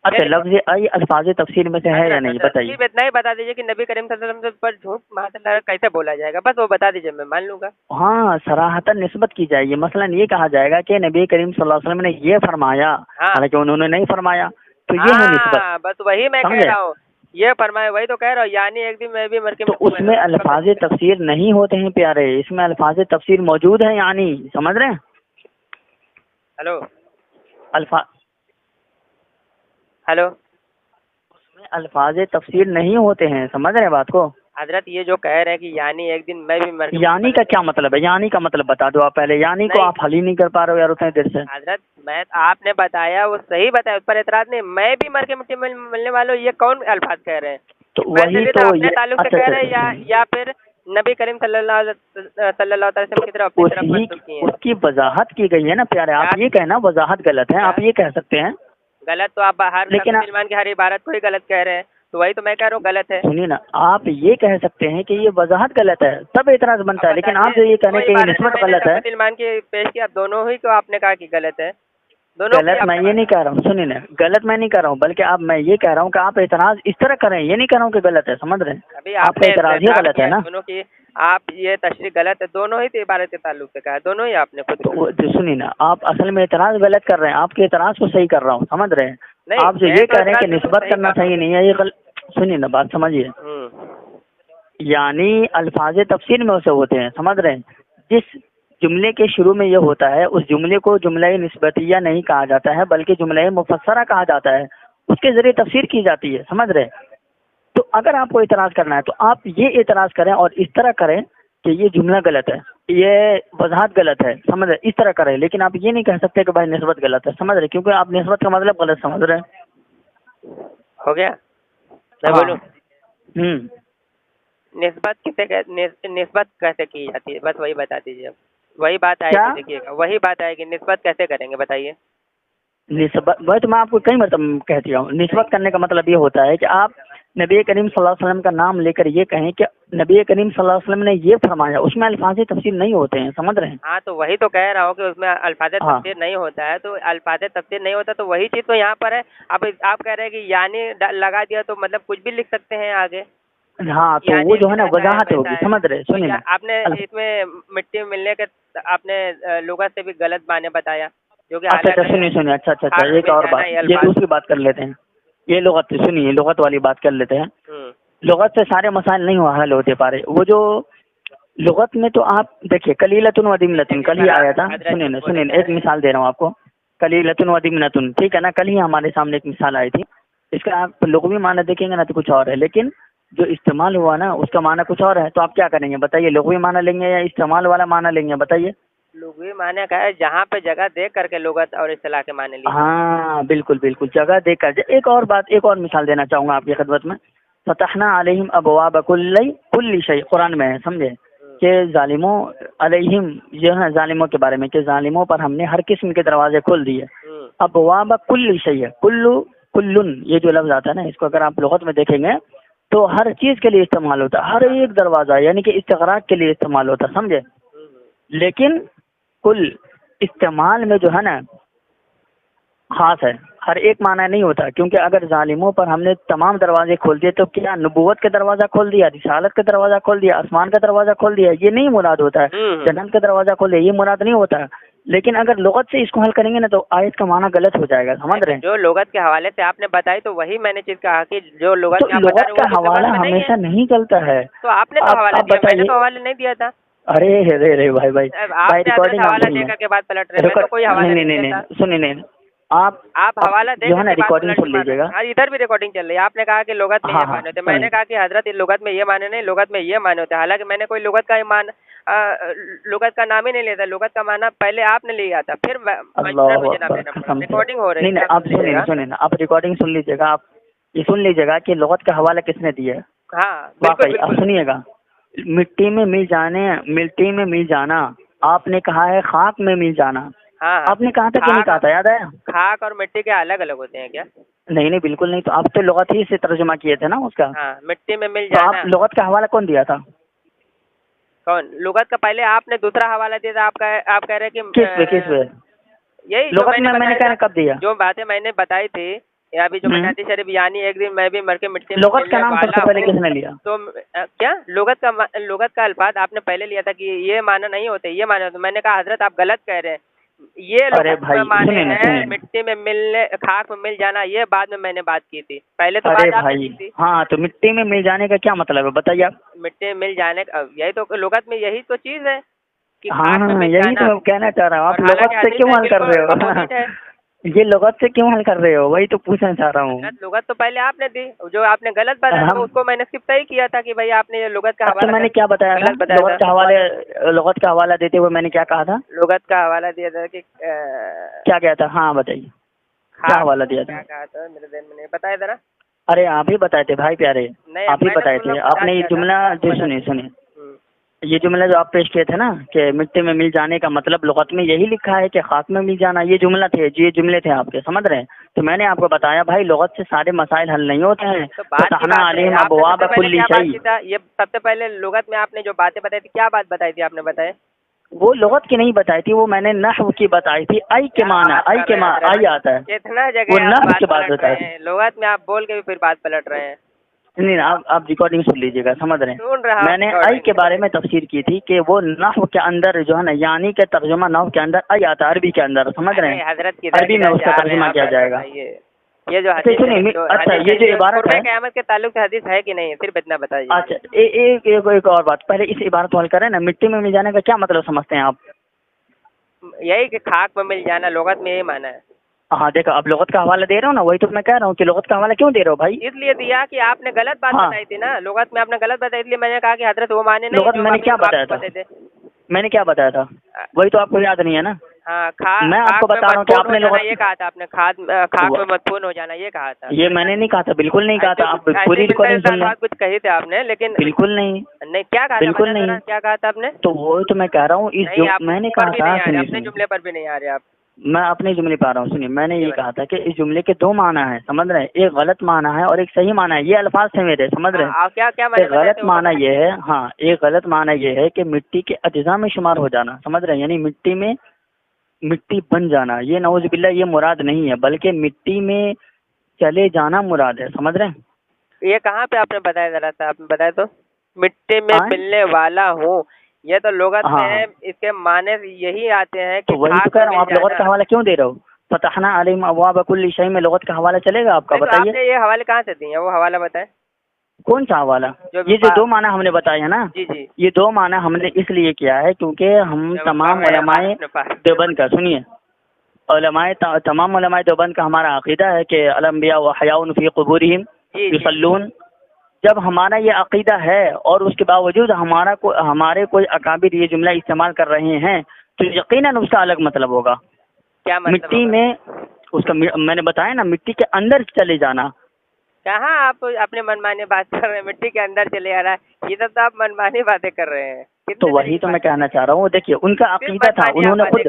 اچھا، لفظ الفاظ تفسیر میں سے ہے یا نہیں بتائیے. اتنا ہی بتا دیجیے کہ نبی کریم صلی اللہ علیہ وسلم پر جھوٹ کیسے بولا جائے گا، بس وہ بتا دیجیے میں مان لوں گا. ہاں، صراحتاً نسبت کی جائے گی. مثلا یہ کہا جائے گا کہ نبی کریم صلی اللہ علیہ وسلم نے یہ فرمایا، حالانکہ انہوں نے نہیں فرمایا، تو یہ ہے نسبت. بس وہی میں کہہ رہا ہوں، یہ فرمایا وہی تو کہہ رہا ہوں. یعنی ایک دن میں بھی مر کے، تو اس میں الفاظ تفسیر نہیں ہوتے ہیں پیارے، اس میں الفاظ تفسیر موجود ہیں، یعنی سمجھ رہے ہیں. ہلو ہلو، اس میں الفاظ تفسیر نہیں ہوتے ہیں، سمجھ رہے ہیں بات کو. حضرت یہ جو کہہ رہے ہیں کہ یعنی ایک دن میں بھی مر کے، یعنی کا کیا مطلب ہے؟ یعنی کا مطلب بتا دو آپ پہلے. یعنی کو آپ حل ہی نہیں کر پا رہے ہو یار اتنے دیر سے. حضرت میں آپ نے بتایا وہ صحیح بتایا، اس پر اعتراض نہیں. میں بھی مر کے مٹی میں ملنے والوں، یہ کون الفاظ کہہ رہے ہیں؟ تو وہی تو اپنے تعلق سے کہہ رہے ہیں یا پھر نبی کریم صلی اللہ علیہ وسلم کی طرف اس کی وضاحت کی گئی ہے نا پیارے. آپ یہ کہنا وضاحت غلط ہے، آپ یہ کہہ سکتے ہیں. غلط تو آپ ہر مسلمان کی ہر عبارت کو ہی غلط کہہ رہے ہیں، تو وہی تو میں کہہ رہا ہوں غلط ہے. سنیے نا، آپ یہ کہہ سکتے ہیں کہ یہ وضاحت غلط ہے، تب اعتراض بنتا ہے. لیکن آپ جو یہ کہنے کہ یہ نسبت غلط ہے، مسلمان کی پیش کیا دونوں ہی کو آپ نے کہا کہ غلط ہے. غلط میں یہ نہیں کہہ رہا ہوں. سنیے نا، غلط میں نہیں کہہ رہا ہوں، بلکہ میں یہ کہہ رہا ہوں کہ آپ اعتراض اس طرح کریں. یہ نہیں کہہ رہا ہوں کہ غلط ہے، سمجھ رہے ہیں؟ ابھی آپ کا اعتراض ہی غلط ہے نا. دونوں کی آپ یہ تشریح غلط ہے، دونوں ہی عبارت کے تعلق سے کہا، دونوں ہی آپ نے خود. سنیے نا، آپ اصل میں اعتراض غلط کر رہے ہیں. آپ کے اعتراض کو صحیح کر رہا ہوں، سمجھ رہے ہیں؟ آپ جو یہ کہہ رہے ہیں کہ نسبت کرنا صحیح نہیں ہے، یہ غلط. سنیے نا، بات سمجھیے. یعنی الفاظ تفسیر میں اسے ہوتے ہیں، سمجھ رہے ہیں؟ جس جملے کے شروع میں یہ ہوتا ہے اس جملے کو جملہ نسبتیہ نہیں کہا جاتا ہے بلکہ جملہ مفسرہ کہا جاتا ہے. اس کے ذریعے تفسیر کی جاتی ہے، سمجھ رہے ہیں؟ تو اگر آپ کو اعتراض کرنا ہے تو آپ یہ اعتراض کریں اور اس طرح کریں کہ یہ جملہ غلط ہے، یہ وضاحت غلط ہے، سمجھ رہے؟ اس طرح کریں. لیکن آپ یہ نہیں کہہ سکتے کہ بھائی نسبت غلط ہے، سمجھ رہے؟ کیونکہ آپ نسبت کا مطلب غلط سمجھ رہے ہیں. ہو گیا میں بولوں؟ نسبت کیسے کی جاتی ہے بس وہی بتا دیجیے. وہی بات آئے گی، دیکھیے گا وہی بات آئے گی. نسبت کیسے کریں گے بتائیے؟ نسبت وہی تو میں آپ کو کئی مرتبہ کہہ دیا ہوں. نسبت کرنے کا مطلب یہ ہوتا ہے کہ آپ نبی کریم صلی اللہ علیہ وسلم کا نام لے کر یہ کہیں کہ نبی کریم صلی اللہ علیہ وسلم نے یہ فرمایا. اس میں الفاظ تفسیر نہیں ہوتے ہیں، سمجھ رہے ہیں؟ ہاں تو وہی تو کہہ رہا ہوں کہ اس میں الفاظ تفسیر نہیں ہوتا ہے. تو الفاظ تفسیر نہیں ہوتا تو وہی چیز تو یہاں پر ہے. اب آپ کہہ رہے ہیں کہ یعنی لگا دیا تو مطلب کچھ بھی لکھ سکتے ہیں آگے. ہاں تو وہ جو ہے نا وضاحت ہوگی، سمجھ رہے؟ سنیے آپ نے اس میں مٹی میں ملنے کے آپ نے لغت سے بھی غلط معنی بتایا جو کہ اچھا سنیے. اچھا ایک اور بات، یہ دوسری بات کر لیتے ہیں. یہ لغت سنیے، لغت والی بات کر لیتے ہیں. لغت سے سارے مسائل نہیں حل ہوتے پا رہے. وہ جو لغت میں تو آپ دیکھیے قلیلۃ و دمنۃ کل ہی آیا تھا. سنیے ایک مثال دے رہا ہوں آپ کو. قلیلۃ و دمنۃ، ٹھیک ہے نا؟ کل ہی ہمارے سامنے ایک مثال آئی تھی. اس کا آپ لغوی معنی دیکھیں گے نا تو کچھ اور ہے، لیکن جو استعمال ہوا نا اس کا معنی کچھ اور ہے. تو آپ کیا کریں گے بتائیے؟ لغوی معنی لیں گے یا استعمال والا معنی لیں گے بتائیے؟ لغوی معنی کا ہے جہاں پہ جگہ دیکھ کر کے لغت اور اصطلاح کے معنی لیے. ہاں بالکل جگہ دیکھ کر. ایک اور بات، ایک اور مثال دینا چاہوں گا آپ کی خدمت میں. فتحنا علیہم ابواب کل شیء، قرآن میں ہے، سمجھے؟ کہ ظالموں علیہم، یہ ہے ظالموں کے بارے میں کہ ظالموں پر ہم نے ہر قسم کے دروازے کھول دیے. ابواب کل شیء، کلن یہ جو لفظ آتا ہے نا، اس کو اگر آپ لغت میں دیکھیں گے تو ہر چیز کے لیے استعمال ہوتا ہے. ہر ایک دروازہ یعنی کہ استغراق کے لیے استعمال ہوتا ہے، سمجھے؟ لیکن کل استعمال میں جو ہے نا خاص ہے، ہر ایک معنی نہیں ہوتا. کیونکہ اگر ظالموں پر ہم نے تمام دروازے کھول دیے تو کیا نبوت کا دروازہ کھول دیا، رسالت کا دروازہ کھول دیا، آسمان کا دروازہ کھول دیا؟ یہ نہیں مراد ہوتا ہے. جنت کا دروازہ کھول دیا، یہ مراد نہیں ہوتا ہے. لیکن اگر لغت سے اس کو حل کریں گے نا تو آیت کا معنی غلط ہو جائے گا، سمجھ رہے ہیں؟ جو لغت کے حوالے سے آپ نے بتائی تو وہی میں نے چیز کہا کہ جو لغت کا حوالہ ہمیشہ نہیں چلتا ہے. تو آپ نے تو حوالہ دیا، میں نے تو حوالہ نہیں دیا تھا. ارے بھائی آپ نے حوالہ دے کر کے بات پلٹ رہے ہیں، کوئی حوالہ نہیں. سنیے آپ حوالہ دیں جو ہے نا گے ریکارڈنگ سن لیجیے گا. ہاں ادھر بھی ریکارڈنگ چل رہی ہے. آپ نے کہا کہ لغت میں یہ معنی ہوتے ہیں, میں نے کہا کہ حضرت لغت میں یہ معنی نہیں, لغت میں یہ معنی ہوتے ہیں. حالانکہ میں نے کوئی لغت کا نام ہی نہیں لیا تھا. لغت کا معنی پہلے آپ نے لیا تھا, پھر ریکارڈنگ ہو رہی ہے. نہیں آپ سنیں نا, آپ ریکارڈنگ سن لیجیے گا. آپ یہ سن لیجیے گا کہ لغت کا حوالہ کس نے دیا ہے. ہاں واقعی آپ سنیے گا. مٹی میں مل جانا آپ نے کہا ہے, خاک میں مل جانا آپ نے کہا تھا کہ نہیں کہا تھا, یاد آیا؟ خاک اور مٹی کے الگ الگ ہوتے ہیں کیا؟ نہیں بالکل نہیں. تو آپ تو لغت ہی سے ترجمہ کیے تھے نا اس کا. مٹی میں مل جانا. جانا آپ لغت کا حوالہ کون دیا تھا؟ کون لغت کا؟ پہلے آپ نے دوسرا حوالہ دیا تھا. آپ کہہ رہے کہ کس پہ یہی لغت میں نے کہا کب دیا؟ جو باتیں میں نے بتائی تھی ابھی جو حدیث شریف, یعنی ایک دن میں بھی مر کے مٹی میں لغت کا نام سب سے پہلے کس نے لیا؟ تو کیا لغت کا الفاظ آپ نے پہلے لیا تھا کہ یہ معنی نہیں ہوتے, یہ معنی ہوتے. میں نے کہا حضرت آپ غلط کہہ رہے ہیں. یہ لغت میں معنی ہے مٹی میں ملنے, خاک میں مل جانا. یہ بعد میں نے بات کی تھی, پہلے تو بات آپ نے کی تھی. ہاں تو مٹی میں مل جانے کا کیا مطلب ہے بتائیے آپ. مٹی میں مل جانے کا یہی تو لغت میں یہی تو چیز ہے. ہاں یہی تو کہنا چاہ رہا ہوں. آپ لغت سے کیوں حل کر رہے ہو؟ یہ لغت سے کیوں حل کر رہے ہو, وہی تو پوچھنا چاہ رہا ہوں. لغت تو پہلے آپ نے دی, جو آپ نے غلط بتایا اس کو میں نے صرف صحیح کیا تھا کہ بھائی آپ نے لغت کا حوالہ. میں نے کیا بتایا تھا؟ لغت کا حوالہ دیتے ہوئے میں نے کیا کہا تھا؟ لغت کا حوالہ دیا تھا کہ کیا تھا؟ ہاں بتائیے کیا حوالہ دیا تھا؟ کیا کہا تھا میرے ذہن میں نہیں, بتایا ذرا. ارے آپ ہی بتائے تھے بھائی پیارے, آپ ہی بتائے تھے. آپ نے یہ جملہ جو سنیے یہ جملہ جو آپ پیش کیے تھے نا کہ مٹی میں مل جانے کا مطلب لغت میں یہی لکھا ہے کہ خاک میں مل جانا, یہ جملہ تھے, یہ جملے تھے آپ کے, سمجھ رہے ہیں؟ تو میں نے آپ کو بتایا بھائی لغت سے سارے مسائل حل نہیں ہوتے ہیں. فتحنا علیہم ابواب کل شیء. یہ سب سے پہلے لغت میں آپ نے جو باتیں بتائی تھی, کیا بات بتائی تھی آپ نے؟ بتائے وہ لغت کی نہیں بتائی تھی, وہ میں نے نحو کی بتائی تھی. آئی کے معنی آئی آتا ہے, کتنا وہ جگہ نحو کی بات بتائی تھی. لغت میں آپ بول کے بھی پھر بات پلٹ رہے ہیں. نہیں آپ ریکارڈنگ سن لیجیے گا, سمجھ رہے ہیں؟ میں نے آئی کے بارے میں تفسیر کی تھی کہ وہ نحو کے اندر جو ہے نا, یعنی کہ ترجمہ نحو کے اندر آئی آتا ہے, عربی کے اندر, سمجھ رہے ہیں؟ عربی میں اس کا ترجمہ کیا جائے گا. یہ جو اچھا یہ جو عبارت ہے قیامت کے تعلق سے حدیث ہے کہ نہیں, صرف اتنا بتائیے. اچھا ایک اور بات, پہلے اس عبارت کو حل کریں نا. مٹی میں مل جانے کا کیا مطلب سمجھتے ہیں آپ؟ یہی کہ خاک میں مل جانا, لغت میں یہی معنی ہے. ہاں دیکھو آپ لغت کا حوالہ دے رہے ہو نا, وہی تو میں کہہ رہا ہوں کہ لغت کا حوالہ کیوں دے رہے ہو بھائی؟ اس لیے دیا کہ آپ نے غلط بات بتائی تھی نا, لغت میں آپ نے غلط بتائی, اس لیے میں نے کہا کہ حضرت وہ معنی نہیں. لغت میں نے کیا بتایا تھا؟ میں نے کیا بتایا تھا وہی تو آپ کو یاد نہیں ہے نا. ہاں میں آپ کو بتا رہا ہوں کہ آپ نے لغت یہ کہا تھا, آپ نے خاک میں مدفون ہو جانا یہ کہا تھا. یہ میں نے نہیں کہا تھا, بالکل نہیں کہا تھا. آپ پوری ریکارڈنگ سن لیں. کچھ کہی تھے آپ نے, لیکن بالکل نہیں. کیا کہا, بالکل نہیں. کیا کہا تھا آپ نے؟ تو وہ تو میں کہہ رہا ہوں, میں نے کہا تھا اپنے جملے پر بھی نہیں آ رہے آپ. میں اپنے جملے پہ آ رہا ہوں, سنیے. میں نے یہ کہا تھا کہ اس جملے کے دو معنی ہیں, سمجھ رہے ہیں؟ ایک غلط معنی ہے اور ایک صحیح معنی ہے. یہ الفاظ تھے میرے, سمجھ رہے ہیں؟ غلط معنی یہ ہے, ہاں ایک غلط معنی یہ ہے کہ مٹی کے اجزاء میں شمار ہو جانا, سمجھ رہے ہیں؟ یعنی مٹی بن جانا, یہ نعوذ باللہ یہ مراد نہیں ہے, بلکہ مٹی میں چلے جانا مراد ہے, سمجھ رہے ہیں؟ یہ کہاں پہ آپ نے بتایا ذرا سا, آپ نے بتایا تو مٹی میں ملنے والا ہوں, یہ تو لغت میں ہے, اس کے معنی یہی آتے ہیں کہ وہی تو کہہ رہا ہوں. آپ لغت کا حوالہ کیوں دے رہے ہو؟ فتحنا علیہم ابواب کل شیء میں لغت کا حوالہ چلے گا آپ کا؟ بتائیے. آپ نے یہ حوالے کہاں سے دیے ہیں, وہ حوالہ بتائیں. کون سا حوالہ؟ یہ جو دو معنی ہم نے بتایا ہے نا, جی یہ دو معنی ہم نے اس لیے کیا ہے کیونکہ ہم تمام علماء دیوبند کا, سنیے, تمام علماء دیوبند کا ہمارا عقیدہ ہے کہ الانبیاء احیاء فی قبورہم یصلون. جب ہمارا یہ عقیدہ ہے اور اس کے باوجود ہمارے کوئی اکابر یہ جملہ استعمال کر رہے ہیں تو یقیناً اس کا الگ مطلب ہوگا. کیا مطلب؟ مٹی میں اس کا میں نے بتایا نا, مٹی کے اندر چلے جانا. کہاں آپ اپنے منمانی بات کر رہے ہیں, مٹی کے اندر چلے آ رہا ہے, یہ تو آپ منمانی باتیں کر رہے ہیں. تو وہی تو میں کہنا چاہ رہا ہوں. دیکھیے ان کا عقیدہ تھا, انہوں نے خود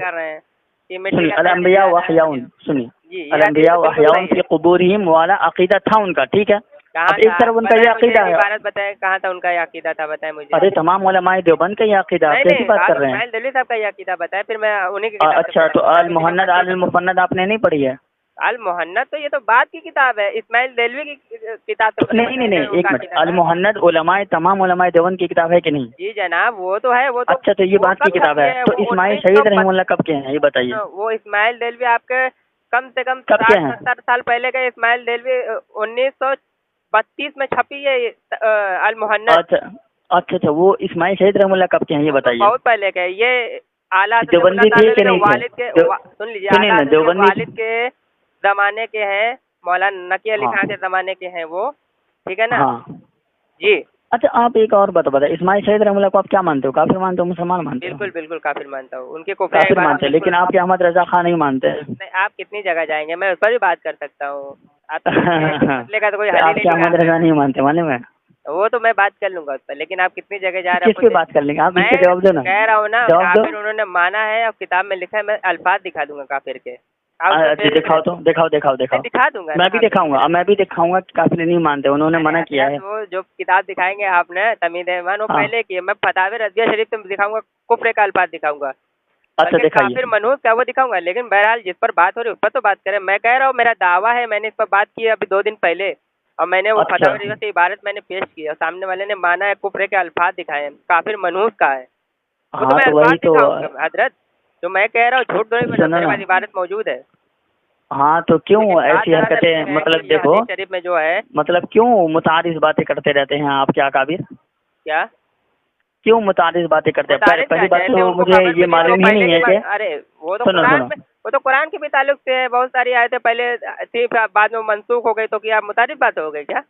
الانبیاء احیاء, سنیے, الانبیاء احیاء فی قبورہم والا عقیدہ تھا ان کا, ٹھیک ہے؟ ایک طرف ان کا یہ عقیدہ ہے. عبارت بتائیں کہاں تھا ان کا یہ عقیدہ تھا, بتائیں مجھے. ارے تمام علماء دیوبند کا یہ عقیدہ, آپ کیسی بات کر رہے ہیں؟ اسماعیل دہلوی صاحب کا یہ عقیدہ بتائیں, پھر میں انہیں کی. اچھا تو المحند المفند آپ نے نہیں پڑھی ہے؟ المحند تو یہ تو بات کی کتاب ہے, اسماعیل دہلوی کی کتاب. نہیں ایک منٹ, المحند تمام علماء دیوبند کی کتاب ہے کہ نہیں؟ جی جناب وہ تو ہے. وہ اچھا تو یہ بات کی کتاب ہے. تو اسماعیل شہید رحمہ اللہ کب کے ہیں یہ بتائیے؟ وہ اسماعیل دہلوی آپ کے کم سے کم 70 سال پہلے کا. اسماعیل دہلوی 1932 میں چھپی ہے المحند. اچھا وہ اسماعیل شہید رحمہ اللہ کب کے ہیں یہ بتائیے؟ بہت پہلے کے. یہ اعلیٰ دیوبندی تھے کہ نہیں والد کے, سن لیجیے, والد کے زمانے کے ہیں, مولانا نقی علی خان کے زمانے کے ہیں وہ, ٹھیک ہے نا. جی اچھا آپ ایک اور بات بتائیں, اسماعیل شہید رحمہ اللہ کو آپ کیا مانتے ہو, کافر مانتے ہو مسلمان مانتے ہو؟ بالکل بالکل کافر مانتا ہوں, ان کے کافر مانتے ہیں, لیکن آپ کے احمد رضا خان نہیں مانتے ہیں. نہیں, آپ کتنی جگہ جائیں گے, میں اس پر بھی بات کر سکتا ہوں. آپ مسئلے کا تو کوئی حل ہی آپ نہیں کے احمد نکال رضا نہیں مانتے معلوم ہے. وہ تو میں بات کر لوں گا اس پر, لیکن آپ کتنی جگہ جا رہے ہیں. کس پہ بات کر لیں گے آپ, اس میں کے جواب دو نا, کہہ رہا ہوں نا, جواب دو. کافر انہوں نے مانا ہے, اور کتاب میں لکھا ہے, میں الفاظ دکھا دوں گا کافر کے. دکھاؤ تو, دکھاؤ. دکھا دوں گا, میں بھی دکھاؤں گا, میں بھی دکھاؤں گا کہ کافر نہیں مانتے, انہوں نے منع کیا ہے. وہ جو کتاب دکھائیں گے آپ نے تمہید ایمان, وہ پہلے کی ہے. میں فتاوی رضویہ شریف سے دکھاؤں گا, کفر کا الفاظ دکھاؤں گا. اچھا دکھائیے. کافر منحوس کا وہ دکھاؤں گا, لیکن بہرحال جس پر بات ہو رہی ہے اس پر تو بات کریں. میں کہہ رہا ہوں میرا دعویٰ ہے, میں نے اس پر بات کی ابھی 2 دن پہلے, اور میں نے وہ فتاوی رضویہ سے عبارت میں نے پیش کی, اور سامنے والے نے مانا ہے, کفر کے الفاظ دکھائے ہیں, کافر منحوس کا ہے. وہ تو میں الفاظ دکھاؤں گا حضرت, جو میں کہہ رہا ہوں جھوٹ تو نہیں, میرے پاس عبارت موجود ہے. ہاں تو کیوں ایسی حرکتیں, مطلب دیکھو شریف میں جو ہے, مطلب کیوں متعارض باتیں کرتے رہتے ہیں آپ کے اکابر, کیا کیوں متعارض باتیں کرتے ہیں؟ پہلی بات تو مجھے یہ معلوم ہی نہیں ہے کہ, ارے وہ تو قرآن کے بھی تعلق سے ہے, بہت ساری آیتیں پہلے تھی, بعد میں منسوخ ہو گئی, تو کیا متعارض بات ہو گئی کیا؟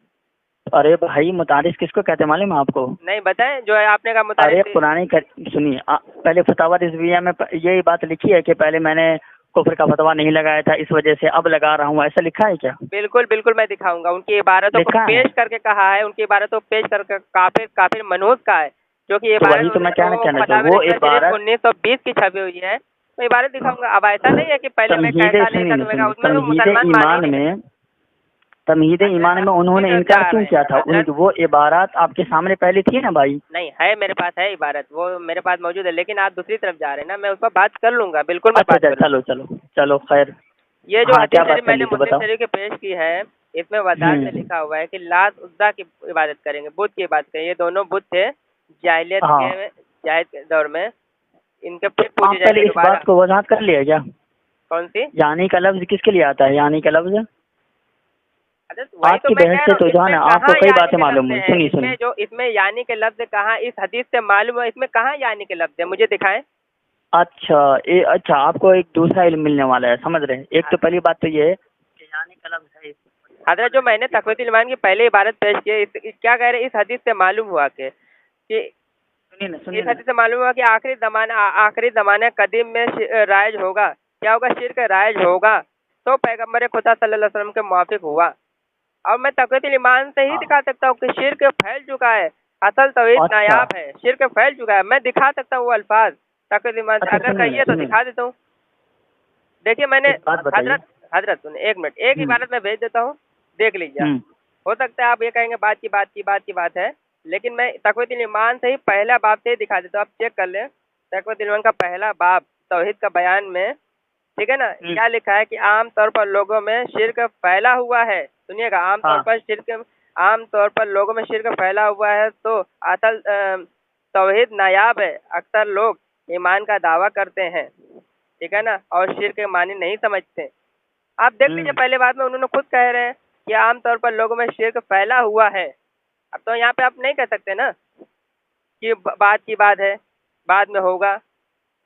ارے بھائی متعارض کس کو کہتے ہیں معلوم ہے آپ کو؟ نہیں بتائیں, جو ہے آپ نے کہا متعارض. ارے قرآن سنیے, پہلے فتاوی رضویہ میں یہی بات لکھی ہے کہ پہلے میں نے کفر کا فتویٰ نہیں لگایا تھا, اس وجہ سے اب لگا رہا ہوں, ایسا لکھا ہے کیا؟ بالکل بالکل, میں دکھاؤں گا. ان کی عبارتوں کو پیش کر کے کہا ہے, ان کی عبارتوں کو پیش کر کے کافر منحوس کا ہے, جو کہ عبارت 1920 کی چھپی ہوئی ہے. تو عبارت دکھاؤں گا. اب ایسا نہیں ہے کہ پہلے میں کہتا نہیں تھا, تو اس میں مسلمان مان ہی نہیں. تمہید ایمان میں انہوں نے انکار کیوں کیا تھا؟ وہ عبارات آپ کے سامنے پہلے تھی نا بھائی. نہیں ہے, میرے پاس ہے عبارت, وہ میرے پاس موجود ہے, لیکن آپ دوسری طرف جا رہے ہیں نا. میں اس پر بات کر لوں گا, بالکل میں بات کروں گا. چلو خیر. یہ جو حدیث شریف میں نے مسلم شریف کے پیش کی ہے, اس میں وضاحت سے لکھا ہوا ہے کہ لات عزا کی عبادت کریں گے, بدھ کی عبادت کریں گے. یہ دونوں بدھ تھے جاہلیت کے جاہد دور میں, ان کے پھر پوجے جائیں گے. اس بات کو وضاحت کر لیا کیا؟ کون سی؟ یعنی کا لفظ کس کے لیے آتا ہے, یعنی کا لفظ آپ کی بحث سے تو جو ہے نا, آپ کو کئی باتیں معلوم ہوئی. سنیے جو اس میں یعنی کے لفظ کہاں اس حدیث سے معلوم ہے, اس میں کہاں یعنی کے لفظ ہے, مجھے دکھائیں. اچھا آپ کو ایک دوسرا علم ملنے والا ہے, سمجھ رہے ہیں. ایک تو پہلی بات تو یہ ہے کہ یعنی کا لفظ ہے. حضرت جو میں نے تقویت الایمان کی پہلے عبارت پیش کی, کیا کہہ رہے, اس حدیث سے معلوم ہوا کہ اس حدیث سے معلوم ہوا کہ آخری زمانہ قدیم میں رائج ہوگا. کیا ہوگا؟ شرک رائج ہوگا. تو پیغمبر خدا صلی اللہ علیہ وسلم کے موافق ہوا. اور میں تقویت الایمان سے ہی دکھا سکتا ہوں کہ شرک پھیل چکا ہے, اصل توحید نایاب ہے, شرک پھیل چکا ہے. میں دکھا سکتا ہوں وہ الفاظ تقویت الایمان سے, اگر کہیے تو دکھا دیتا ہوں. دیکھیے میں نے حضرت سنیں, 1 منٹ, ایک عبارت میں بھیج دیتا ہوں, دیکھ لیجیے. ہو سکتا ہے آپ یہ کہیں گے بات کی بات ہے, لیکن میں تقویت الایمان سے ہی پہلا باب سے ہی دکھا دیتا ہوں. آپ چیک کر لیں, تقویت الایمان کا پہلا باب توحید کا بیان میں, ٹھیک ہے نا, کیا لکھا ہے کہ عام طور پر لوگوں میں شرک پھیلا ہوا ہے. سنیے گا, عام طور پر لوگوں میں شرک پھیلا ہوا ہے, تو اصل توحید نایاب ہے. اکثر لوگ ایمان کا دعویٰ کرتے ہیں, ٹھیک ہے نا, اور شرک کے معنی نہیں سمجھتے. آپ دیکھ لیجیے پہلے بات میں انہوں نے خود کہہ رہے ہیں کہ عام طور پر لوگوں میں شرک پھیلا ہوا ہے. اب تو یہاں پہ آپ نہیں کہہ سکتے نا کہ بات کی بات ہے, بعد میں ہوگا.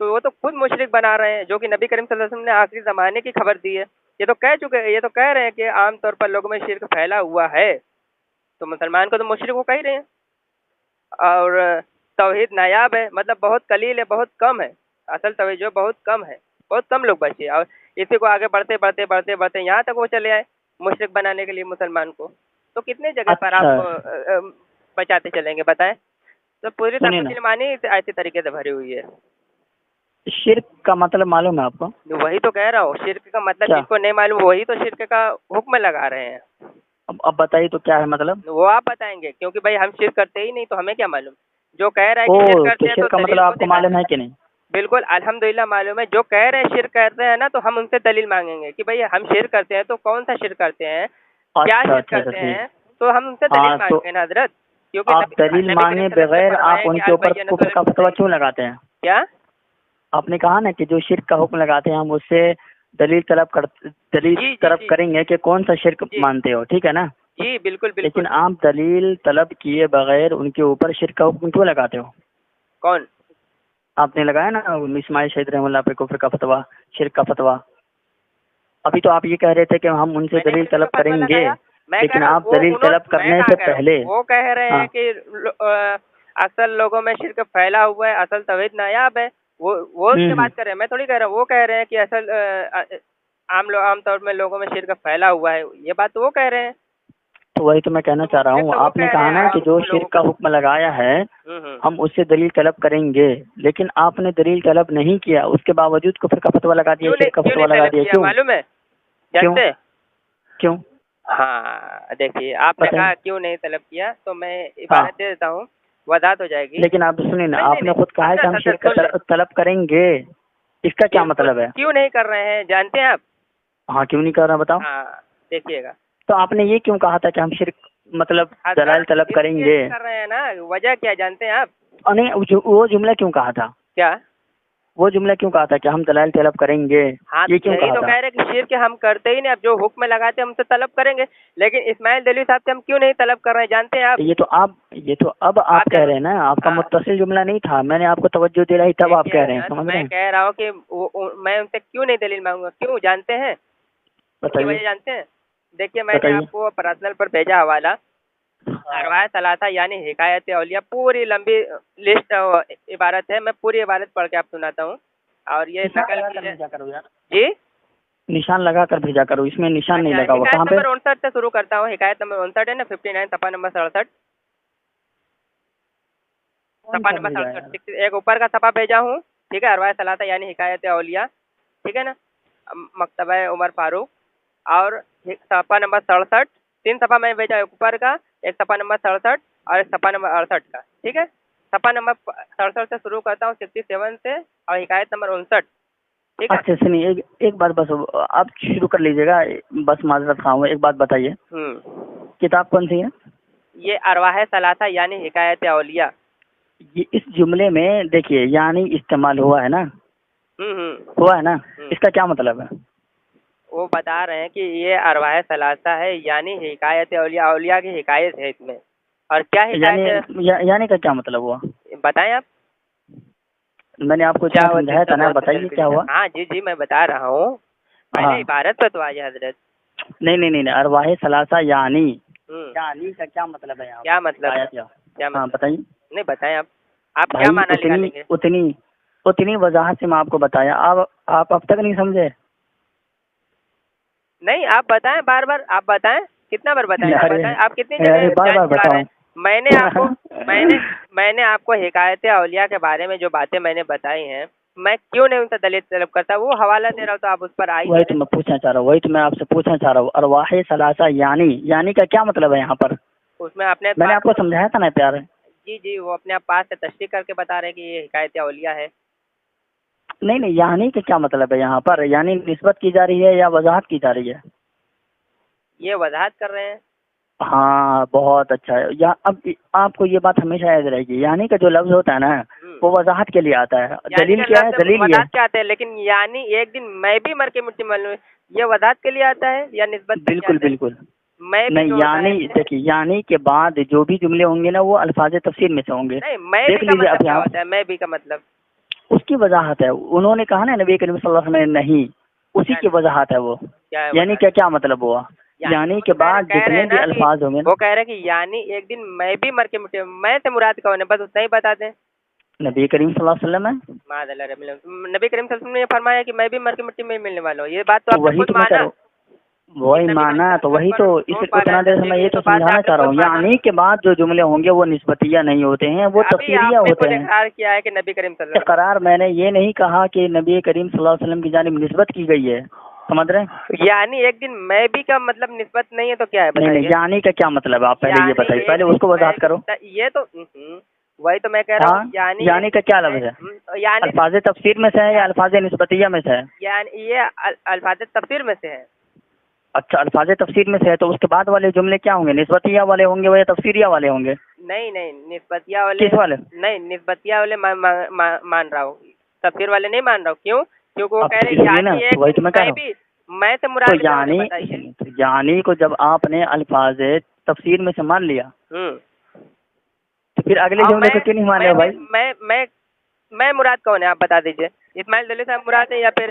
تو وہ تو خود مشرک بنا رہے ہیں, جو کہ نبی کریم صلی اللہ علیہ وسلم نے آخری زمانے کی خبر دی ہے. یہ تو کہہ رہے ہیں کہ عام طور پر لوگوں میں شرک پھیلا ہوا ہے, تو مسلمان کو تو مشرک وہ کہہ رہے ہیں. اور توحید نایاب ہے, مطلب بہت قلیل ہے, بہت کم ہے. اصل توجہ بہت کم ہے, بہت کم لوگ بچے, اور اسی کو آگے بڑھتے یہاں تک وہ چلے آئے مشرک بنانے کے لیے مسلمان کو. تو کتنے جگہ پر آپ بچاتے چلیں گے بتائیں. تو پوری تقویت الایمان ایسے طریقے سے بھری ہوئی ہے. شرک کا مطلب معلوم ہے آپ کو؟ وہی تو کہہ رہا ہوں, شرک کا مطلب جس کو نہیں معلوم وہی تو شرک کا حکم لگا رہے ہیں. اب بتائیے تو کیا ہے مطلب؟ وہ آپ بتائیں گے, کیونکہ بھائی ہم شرک کرتے ہی نہیں, تو ہمیں کیا معلوم. جو کہہ رہا ہے کہ شرک کرتے ہیں, شرک کا مطلب آپ کو معلوم ہے کہ نہیں؟ بالکل الحمدللہ معلوم ہے. جو کہہ رہے ہیں شرک کرتے ہیں نا, تو ہم ان سے دلیل مانگیں گے کہ بھائی ہم شرک کرتے ہیں, تو کون سا شرک کرتے ہیں, کیا شرک کرتے ہیں, تو ہم ان سے دلیل مانگیں گے نا حضرت. آپ دلیل مانگے بغیر آپ ان کے اوپر کفر کا فتویٰ کیوں لگاتے ہیں؟ کیا آپ نے کہا نا کہ جو شرک کا حکم لگاتے ہیں, ہم اس سے دلیل طلب کریں گے کہ کون سا شرک مانتے ہو, ٹھیک ہے نا؟ جی بالکل. لیکن آپ دلیل طلب کیے بغیر ان کے اوپر شرک کا حکم کیوں لگاتے ہو؟ کون؟ آپ نے لگایا نا اسماعیل شہید رحمہ اللہ پہ کفر کا فتویٰ, شرک کا فتویٰ. ابھی تو آپ یہ کہہ رہے تھے کہ ہم ان سے دلیل طلب کریں گے، لیکن آپ دلیل طلب کرنے سے پہلے وہ کہہ رہے ہیں کہ اکثر لوگوں میں شرک پھیلا ہوا ہے، اصل توحید نایاب ہے، وہ اس کی بات کر رہے ہیں، میں تھوڑی کہہ رہا ہوں. وہ کہہ رہے ہیں کہ اصل عام طور میں لوگوں میں شرک پھیلا ہوا ہے، یہ بات تو وہ کہہ رہے ہیں. تو وہی تو میں کہنا چاہ رہا ہوں، آپ نے کہا نا کہ جو شرک کا حکم لگایا ہے ہم اس سے دلیل طلب کریں گے، لیکن آپ نے دلیل طلب نہیں کیا، اس کے باوجود کفر کا فتویٰ لگا دیا، شرک کا فتویٰ لگا دیا. کیوں معلوم ہے؟ جانتے؟ کیوں؟ ہاں دیکھیے، آپ نے کہا کیوں نہیں طلب کیا، تو میں عبارت دے دیتا ہوں، وضاحت ہو جائے گی. لیکن آپ سنیں نا، آپ نے خود کہا ہے کہ ہم شرک طلب کریں گے، اس کا کیا مطلب ہے؟ کیوں نہیں کر رہے ہیں جانتے ہیں آپ؟ ہاں کیوں نہیں کر رہا بتاؤ. ہاں دیکھیے گا. تو آپ نے یہ کیوں کہا تھا کہ ہم شرک مطلب دلائل طلب کریں گے؟ کر رہے ہیں نا، وجہ کیا جانتے ہیں آپ؟ نہیں، وہ جملہ کیوں کہا تھا؟ کیا وہ جملہ کیوں کہا تھا کہ ہم دلائل طلب کریں گے؟ یہ کیوں کہا تو تھا؟ کہہ رہے کہ شرک ہم کرتے ہی نہیں، اب جو حکم لگاتے ہم سے طلب کریں گے، لیکن اسماعیل دہلوی صاحب سے ہم کیوں نہیں طلب کر رہے ہیں جانتے ہیں آپ؟ یہ تو اب آپ کہہ رہے ہیں نا، آپ کا متصل جملہ نہیں تھا، میں نے آپ کو توجہ دلائی تب آپ کہہ رہے ہیں، سمجھ رہے ہیں؟ میں کہہ رہا ہوں کہ میں ان سے کیوں نہیں دلیل مانگوں گا، کیوں جانتے ہیں؟ بتائیے. جانتے ہیں؟ دیکھیے میں نے آپ کو پرسنل پر بھیجا حوالہ، ارواح ثلاثہ یعنی حکایت اولیاء، پوری لمبی لسٹ عبارت ہے، میں پوری عبارت پڑھ کے آپ سناتا ہوں. اور یہ نقل جی نشان لگا کر بھیجا کرو، اس میں نشان نہیں لگا ہوا. کہاں پہ؟ نمبر 59 سے شروع کرتا ہوں. حکایت نمبر 59 ہے نا، 59 صفحہ نمبر 67، صفحہ نمبر 67 ایک اوپر کا صفحہ بھیجا ہوں، ٹھیک ہے. ارواح ثلاثہ یعنی حکایت اولیاء، ٹھیک ہے نا، مکتبہ عمر فاروق. اور صفحہ نمبر 67، 3 صفحہ میں بھیجا، ایک اوپر کا، ایک صفحہ نمبر 67 اور ایک صفحہ نمبر 68 کا، ٹھیک ہے. صفحہ نمبر 67 سے شروع کرتا ہوں، 67 سے، اور حکایت نمبر 59، ٹھیک ہے. اچھا سنیے، ایک بات بس آپ شروع کر لیجیے گا، بس معذرت خواہ ہوں، ایک بات بتائیے کتاب کون سی ہے؟ یہ ارواح ثلاثہ یعنی حکایت اولیاء. یہ اس جملے میں دیکھیے یعنی استعمال ہوا ہے نا، ہوا ہے نا، اس کا کیا مطلب ہے؟ وہ بتا رہے ہیں کہ یہ ارواح ثلاثہ ہے یعنی حکایت اولیاء، اولیاء کی حکایت ہے اس میں. اور کیا حکایت ہے؟ یعنی کا کیا مطلب ہوا بتائیں آپ. میں نے آپ کو کیا سمجھایا تھا نا، بتائیے کیا ہوا. ہاں جی میں بتا رہا ہوں، پہلے عبارت پہ تو آئیے حضرت. نہیں، ارواح ثلاثہ یعنی کا کیا مطلب ہے؟ کیا مطلب؟ ہاں بتائیے. نہیں بتائیں آپ کیا معنی نکالیں گے؟ اتنی وضاحت سے میں آپ کو بتایا، آپ اب تک نہیں سمجھے. نہیں آپ بتائیں، بار بار آپ بتائیں، کتنا بار بتائیں آپ کتنی بار بتاؤں. میں نے آپ کو حکایت اولیاء کے بارے میں جو باتیں میں نے بتائی ہیں، میں کیوں نہیں ان سے دلیل طلب کرتا، وہ حوالہ دے رہا ہوں، تو آپ اس پر آئیے. وہی تو میں پوچھنا چاہ رہا ہوں، ارواح ثلاثہ یعنی کا کیا مطلب ہے یہاں پر؟ اس میں میں نے آپ کو سمجھایا تھا نا پیار. جی وہ اپنے پاس سے تشریح کر کے بتا رہے ہیں کہ یہ حکایت اولیاء ہے. نہیں یعنی کا کیا مطلب ہے یہاں پر؟ یعنی نسبت کی جا رہی ہے یا وضاحت کی جا رہی ہے؟ یہ وضاحت کر رہے ہیں. ہاں بہت اچھا ہے. اب آپ کو یہ بات ہمیشہ یاد رہے گی، یعنی کا جو لفظ ہوتا ہے نا وہ وضاحت کے لیے آتا ہے. دلیل کیا ہے؟ دلیل یہ کیا آتا ہے، لیکن یعنی ایک دن میں بھی مر کے مٹی میں لوں، یہ وضاحت کے لیے آتا ہے یا نسبت؟ بالکل نہیں. یعنی دیکھیے، یعنی کے بعد جو بھی جملے ہوں گے نا وہ الفاظ تفسیر میں سے ہوں گے. دیکھ لیجیے اب یہاں میں بھی کا مطلب اس کی وضاحت ہے. انہوں نے کہا نا نبی کریم صلی اللہ علیہ وسلم نے نہیں، اسی کی وضاحت ہے وہ. یعنی کیا مطلب ہوا؟ یعنی کے بعد جتنے بھی الفاظ ہوں گے، وہ کہہ رہے ہیں کہ یعنی ایک دن میں بھی مر کے مٹی میں سے مراد کون ہے، بس اتنا ہی بتا دیں. نبی کریم صلی اللہ علیہ وسلم ہے. نبی کریم صلی اللہ علیہ وسلم نے یہ فرمایا کہ میں بھی مر کے مٹی میں ملنے والا ہوں. یہ بات تو وہی تو مانا تو وہی تو اس اتنا دیر سے میں یہ تو سمجھانا چاہ رہا ہوں. یعنی کے بعد جو جملے ہوں گے وہ نسبتیہ نہیں ہوتے ہیں، وہ تفسیریہ ہوتے ہیں. اقرار کیا ہے کہ نبی کریم صلی اللہ علیہ وسلم، اقرار میں نے یہ نہیں کہا کہ نبی کریم صلی اللہ علیہ وسلم کی جانب نسبت کی گئی ہے، سمجھ رہے ہیں؟ یعنی ایک دن میں بھی کا مطلب نسبت نہیں ہے تو کیا ہے؟ نہیں یعنی کا کیا مطلب ہے؟ آپ پہلے یہ بتائیے، پہلے اس کو وضاحت کرو. یہ تو وہی تو میں کہہ رہا ہوں. یعنی کا کیا لفظ ہے؟ الفاظ تفسیر میں سے ہے یا الفاظ نسبتیہ میں سے ہے؟ یعنی یہ الفاظ تفسیر میں سے ہے. اچھا الفاظ تفسیر میں سے ہے، تو اس کے بعد والے جملے کیا ہوں گے؟ نسبتیہ والے ہوں گے یا تفسیریہ والے ہوں گے؟ نہیں نسبتیہ والے. کس والے؟ نہیں نسبتیہ والے مان رہا ہوں، تفسیر والے نہیں مان رہا ہوں. کیوں؟ کیونکہ وہ کہہ رہے ہیں میں سے مراد یعنی کو جب آپ نے الفاظ تفسیر میں سے مان لیا تو پھر اگلے جملے کو کیوں نہیں مان رہے بھائی؟ میں مراد کون ہے آپ بتا دیجئے. اسماعیل دہلوی صاحب مراد ہے یا پھر